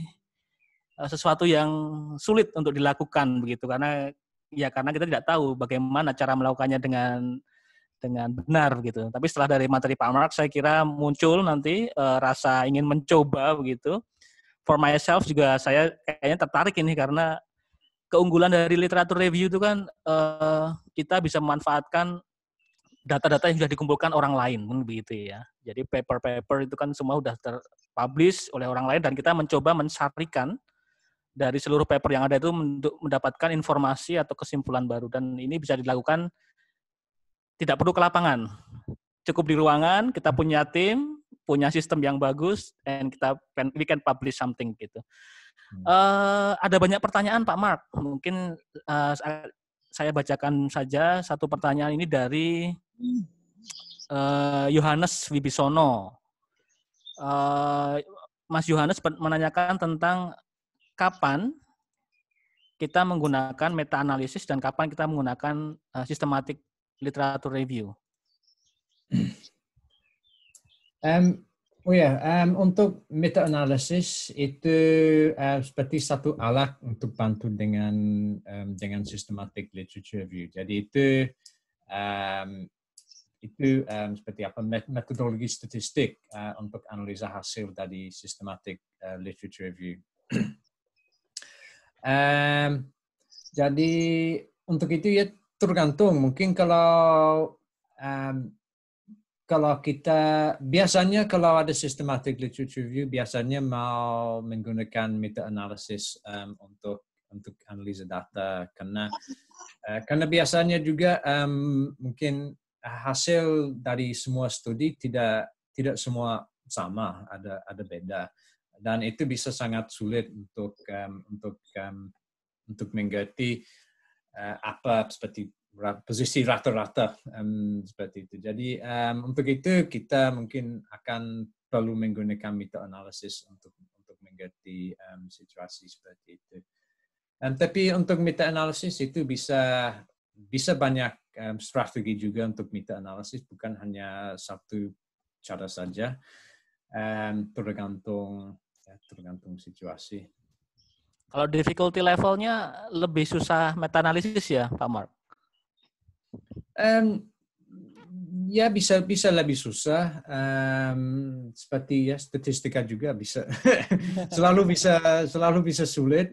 sesuatu yang sulit untuk dilakukan begitu, karena kita tidak tahu bagaimana cara melakukannya dengan benar gitu. Tapi setelah dari materi Pak Mark, saya kira muncul nanti rasa ingin mencoba begitu. For myself juga saya kayaknya tertarik ini, karena keunggulan dari literatur review itu kan kita bisa memanfaatkan data-data yang sudah dikumpulkan orang lain, begitu ya. Jadi paper-paper itu kan semua sudah terpublish oleh orang lain, dan kita mencoba mensarikan dari seluruh paper yang ada itu untuk mendapatkan informasi atau kesimpulan baru. Dan ini bisa dilakukan tidak perlu ke lapangan, cukup di ruangan, kita punya tim, punya sistem yang bagus, and we can publish something gitu. Ada banyak pertanyaan Pak Mark, mungkin saya bacakan saja satu pertanyaan ini dari Yohanes Wibisono. Mas Yohanes menanyakan tentang kapan kita menggunakan meta-analisis dan kapan kita menggunakan systematic literatur review. Untuk meta-analisis itu seperti satu alat untuk bantu dengan systematic literature review. Jadi itu seperti apa metodologi statistik untuk analisa hasil dari systematic literature review. Jadi untuk itu ya tergantung. Mungkin kalau kita biasanya kalau ada systematic literature review biasanya mau menggunakan meta-analysis untuk analisa data, karena biasanya juga mungkin hasil dari semua studi tidak semua sama, ada beda, dan itu bisa sangat sulit untuk mengerti apa seperti posisi rata-rata seperti itu. Jadi untuk itu kita mungkin akan perlu menggunakan meta-analisis untuk mengerti situasi seperti itu. Tapi untuk meta-analisis itu bisa bisa banyak strategi juga untuk meta-analisis, bukan hanya satu cara saja, tergantung situasi. Kalau difficulty levelnya lebih susah meta-analisis ya, Pak Mark? Ya bisa lebih susah, seperti ya statistika juga bisa selalu bisa sulit,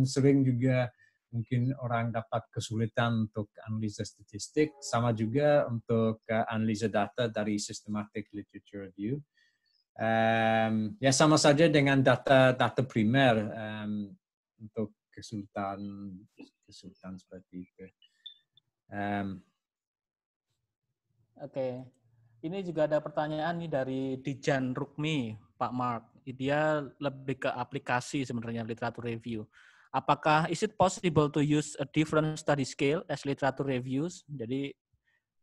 sering juga mungkin orang dapat kesulitan untuk analisa statistik, sama juga untuk analisa data dari systematic literature review. Ya sama saja dengan data primer, untuk kesulitan seperti itu. Oke, ini juga ada pertanyaan nih dari Dijan Rukmi, Pak Mark. Dia lebih ke aplikasi sebenarnya literatur review. Apakah is it possible to use a different study scale as literature reviews? Jadi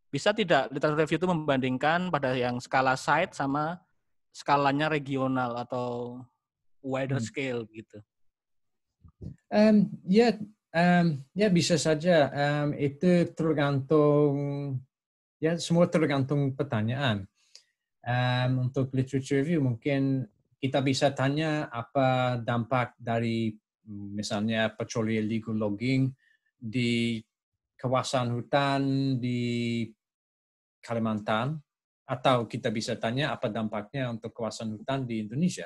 bisa tidak literatur review itu membandingkan pada yang skala site sama skalanya regional atau wider scale gitu? Ya bisa saja. Itu tergantung, ya semua tergantung pertanyaan. Untuk literature review mungkin kita bisa tanya apa dampak dari misalnya patroli illegal logging di kawasan hutan di Kalimantan, atau kita bisa tanya apa dampaknya untuk kawasan hutan di Indonesia.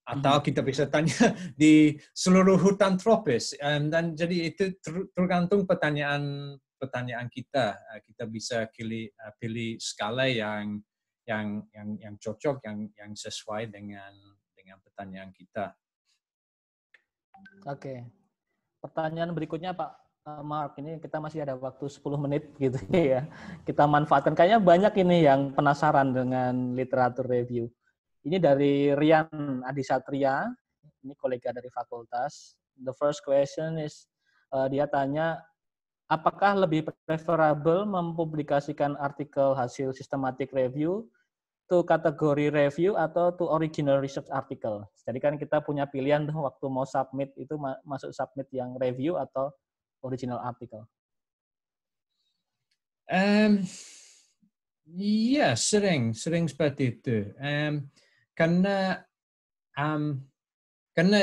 Atau kita bisa tanya di seluruh hutan tropis. Dan jadi itu tergantung pertanyaan kita. Kita bisa pilih skala yang cocok, yang sesuai dengan pertanyaan kita. Oke. Pertanyaan berikutnya Pak Mark, ini kita masih ada waktu 10 menit gitu ya. Kita manfaatkan. Kayaknya banyak ini yang penasaran dengan literatur review. Ini dari Rian Adisatria, ini kolega dari fakultas. The first question is, dia tanya, apakah lebih preferable mempublikasikan artikel hasil systematic review to kategori review atau to original research article? Jadi kan kita punya pilihan tuh waktu mau submit itu masuk submit yang review atau original article. Iya, sering seperti itu. Karena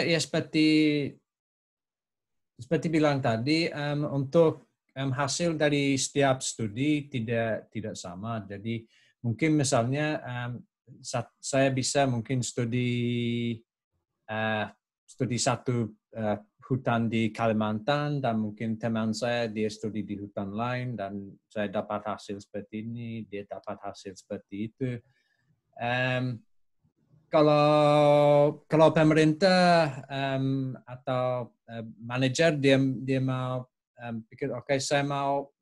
ya seperti bilang tadi, untuk hasil dari setiap studi tidak sama. Jadi mungkin misalnya saya bisa mungkin studi satu hutan di Kalimantan, dan mungkin teman saya dia studi di hutan lain, dan saya dapat hasil seperti ini, dia dapat hasil seperti itu. Kalau pemerintah atau manajer dia mau pikir, oke, saya mau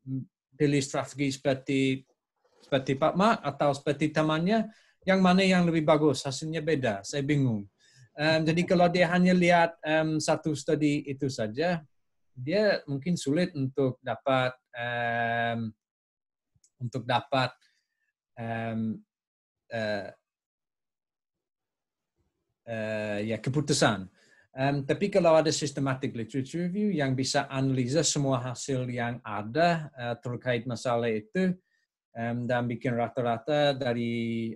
pilih strategi seperti Pak Mark atau seperti temannya, yang mana yang lebih bagus, hasilnya beda, saya bingung. Jadi kalau dia hanya lihat satu studi itu saja, dia mungkin sulit untuk dapat keputusan. Tapi kalau ada systematic literature review yang bisa analisa semua hasil yang ada terkait masalah itu, dan bikin rata-rata dari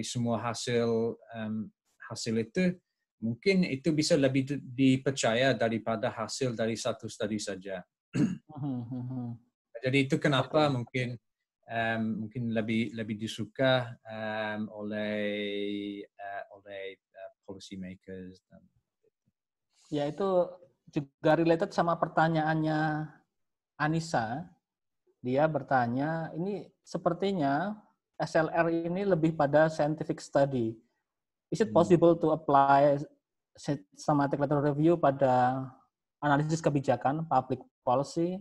semua hasil itu, mungkin itu bisa lebih dipercaya daripada hasil dari satu studi saja. Jadi itu kenapa mungkin lebih disuka oleh policy makers. Ya, itu juga related sama pertanyaannya Anissa. Dia bertanya, ini sepertinya SLR ini lebih pada scientific study. Is it possible to apply systematic literature review pada analisis kebijakan, public policy,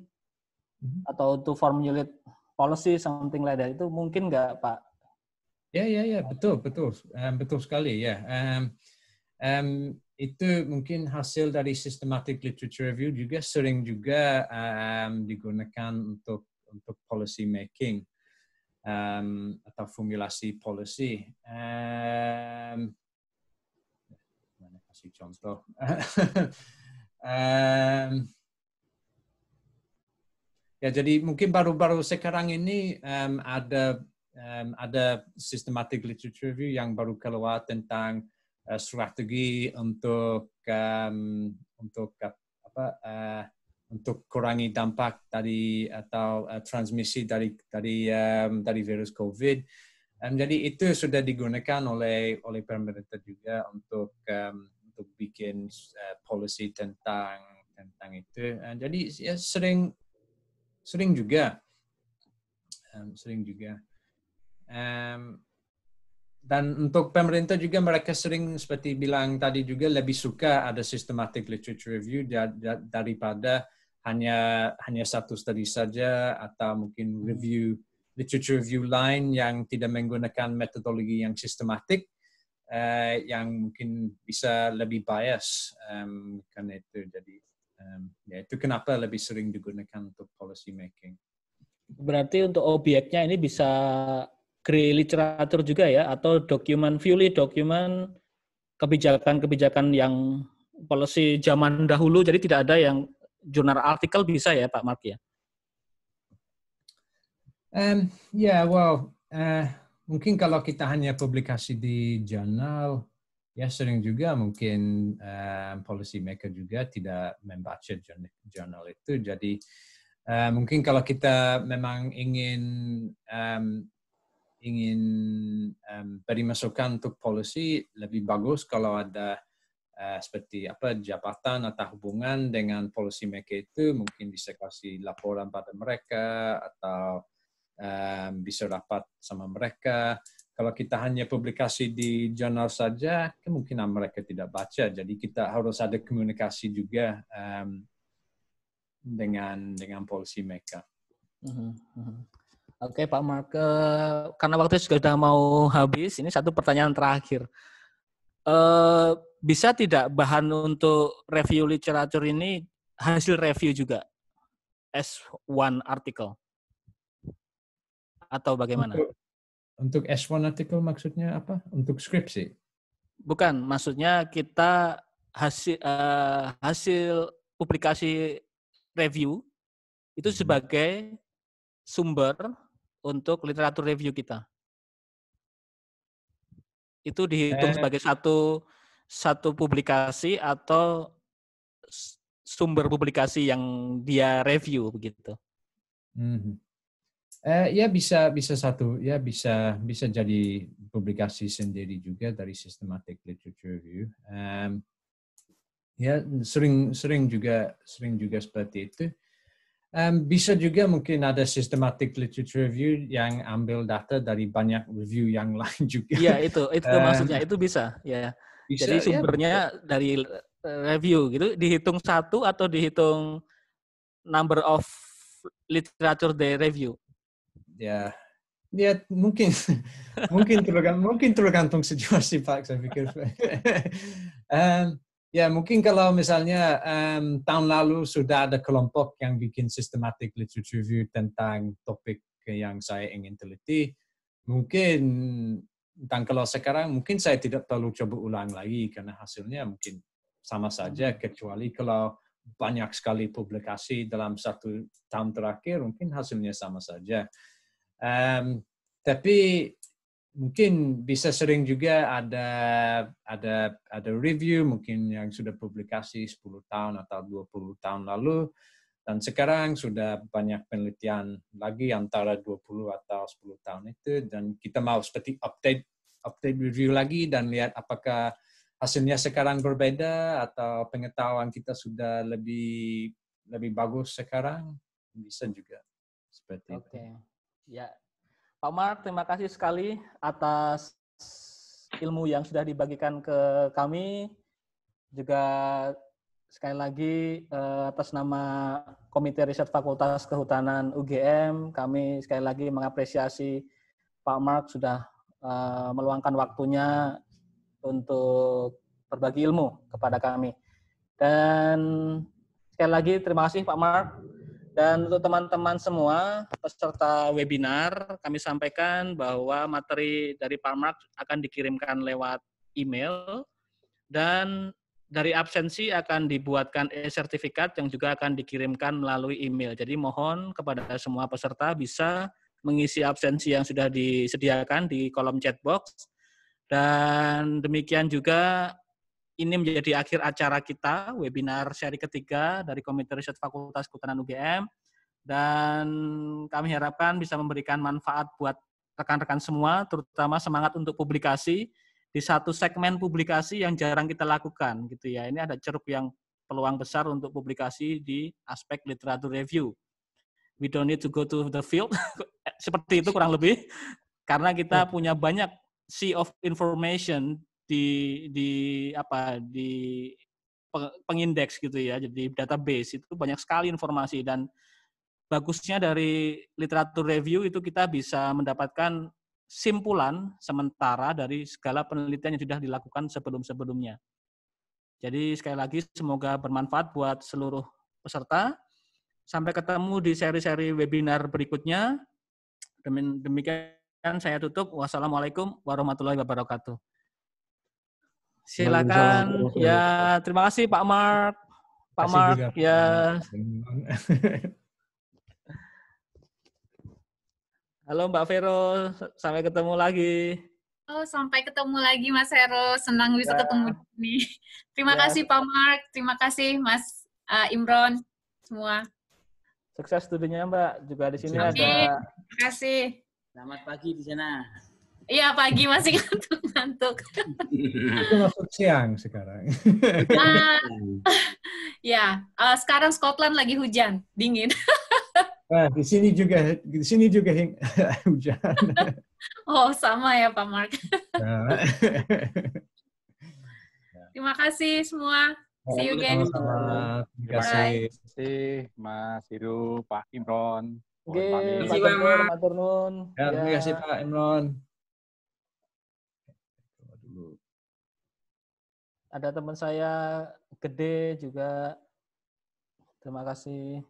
atau to formulate policy, something like that? Itu mungkin nggak, Pak? Ya, betul sekali ya. Itu mungkin hasil dari systematic literature review juga sering juga digunakan untuk policy making atau formulasi policy. Mana kasih contoh? Ya, jadi mungkin baru-baru sekarang ini ada systematic literature review yang baru keluar tentang strategi untuk untuk kurangi dampak dari atau transmisi dari virus COVID. Jadi itu sudah digunakan oleh pemerintah juga untuk bikin policy tentang itu. Jadi ya sering juga. Dan untuk pemerintah juga mereka sering seperti bilang tadi juga lebih suka ada systematic literature review daripada hanya satu studi saja atau mungkin literature review lain yang tidak menggunakan metodologi yang sistematik yang mungkin bisa lebih bias karena itu. Jadi ya itu kenapa lebih sering digunakan untuk policy making. Berarti untuk objeknya ini bisa grey literatur juga ya, atau fully dokumen kebijakan-kebijakan yang policy zaman dahulu, jadi tidak ada yang jurnal artikel bisa ya Pak Mark ya? Mungkin kalau kita hanya publikasi di jurnal, ya sering juga mungkin policy maker juga tidak membaca jurnal itu. Jadi mungkin kalau kita memang ingin beri masukan untuk policy, lebih bagus kalau ada seperti jabatan atau hubungan dengan policy maker itu, mungkin bisa kasih laporan pada mereka atau bisa rapat sama mereka. Kalau kita hanya publikasi di jurnal saja, kemungkinan mereka tidak baca. Jadi kita harus ada komunikasi juga dengan policy maker. Oke Pak Mark, karena waktu sudah mau habis, ini satu pertanyaan terakhir. Bisa tidak bahan untuk review literatur ini hasil review juga? S1 artikel? Atau bagaimana? Untuk S1 artikel maksudnya apa? Untuk skripsi? Bukan, maksudnya kita hasil publikasi review itu sebagai sumber untuk literatur review kita. Itu dihitung sebagai satu publikasi atau sumber publikasi yang dia review begitu. Ya bisa satu, ya bisa jadi publikasi sendiri juga dari systematic literature review. Ya sering juga seperti itu. Bisa juga mungkin ada systematic literature review yang ambil data dari banyak review yang lain juga. Iya itu maksudnya, itu bisa ya. Bisa, jadi sumbernya ya, dari review gitu, dihitung satu atau dihitung number of literature they review. Ya mungkin tergantung situasi Pak, saya pikir. Ya, mungkin kalau misalnya tahun lalu sudah ada kelompok yang bikin systematic literature review tentang topik yang saya ingin teliti, mungkin kalau sekarang mungkin saya tidak perlu coba ulang lagi karena hasilnya mungkin sama saja, kecuali kalau banyak sekali publikasi dalam 1 tahun terakhir, mungkin hasilnya sama saja. Tapi mungkin bisa sering juga ada review mungkin yang sudah publikasi 10 tahun atau 20 tahun lalu, dan sekarang sudah banyak penelitian lagi antara 20 atau 10 tahun itu, dan kita mau seperti update review lagi dan lihat apakah hasilnya sekarang berbeda atau pengetahuan kita sudah lebih bagus sekarang, bisa juga seperti itu. Ya. Pak Mark, terima kasih sekali atas ilmu yang sudah dibagikan ke kami. Juga sekali lagi atas nama Komite Riset Fakultas Kehutanan UGM, kami sekali lagi mengapresiasi Pak Mark sudah meluangkan waktunya untuk berbagi ilmu kepada kami. Dan sekali lagi terima kasih Pak Mark. Dan untuk teman-teman semua peserta webinar, kami sampaikan bahwa materi dari Pak Mark akan dikirimkan lewat email, dan dari absensi akan dibuatkan e-sertifikat yang juga akan dikirimkan melalui email. Jadi mohon kepada semua peserta bisa mengisi absensi yang sudah disediakan di kolom chat box. Dan demikian juga ini menjadi akhir acara kita, webinar seri ketiga dari Komite Riset Fakultas Kehutanan UGM. Dan kami harapkan bisa memberikan manfaat buat rekan-rekan semua, terutama semangat untuk publikasi di satu segmen publikasi yang jarang kita lakukan, gitu ya. Ini ada ceruk yang peluang besar untuk publikasi di aspek literatur review. We don't need to go to the field, seperti itu kurang lebih, karena kita punya banyak sea of information di pengindeks gitu ya, jadi database itu banyak sekali informasi. Dan bagusnya dari literatur review itu kita bisa mendapatkan simpulan sementara dari segala penelitian yang sudah dilakukan sebelum-sebelumnya. Jadi sekali lagi semoga bermanfaat buat seluruh peserta. Sampai ketemu di seri-seri webinar berikutnya. Demikian saya tutup. Wassalamualaikum warahmatullahi wabarakatuh. Silakan. Ya, terima kasih Pak Mark. Pak Mark, ya. Halo Mbak Vero, sampai ketemu lagi. Oh, sampai ketemu lagi Mas Hero, senang bisa ketemu nih. Terima kasih Pak Mark, terima kasih Mas Imron, semua. Sukses studinya Mbak, juga di sini ada. Terima kasih. Selamat pagi di sana. Iya, pagi masih ngantuk-ngantuk. Itu masuk siang sekarang. Ya, sekarang Scotland lagi hujan, dingin. Nah, di sini juga hujan. Oh, sama ya Pak Mark. Terima kasih semua. See you again. Terima kasih Mas Hiru, Pak Imron. Terima kasih Pak Turnun. Terima kasih Pak Imron. Ada teman saya Gede juga. Terima kasih.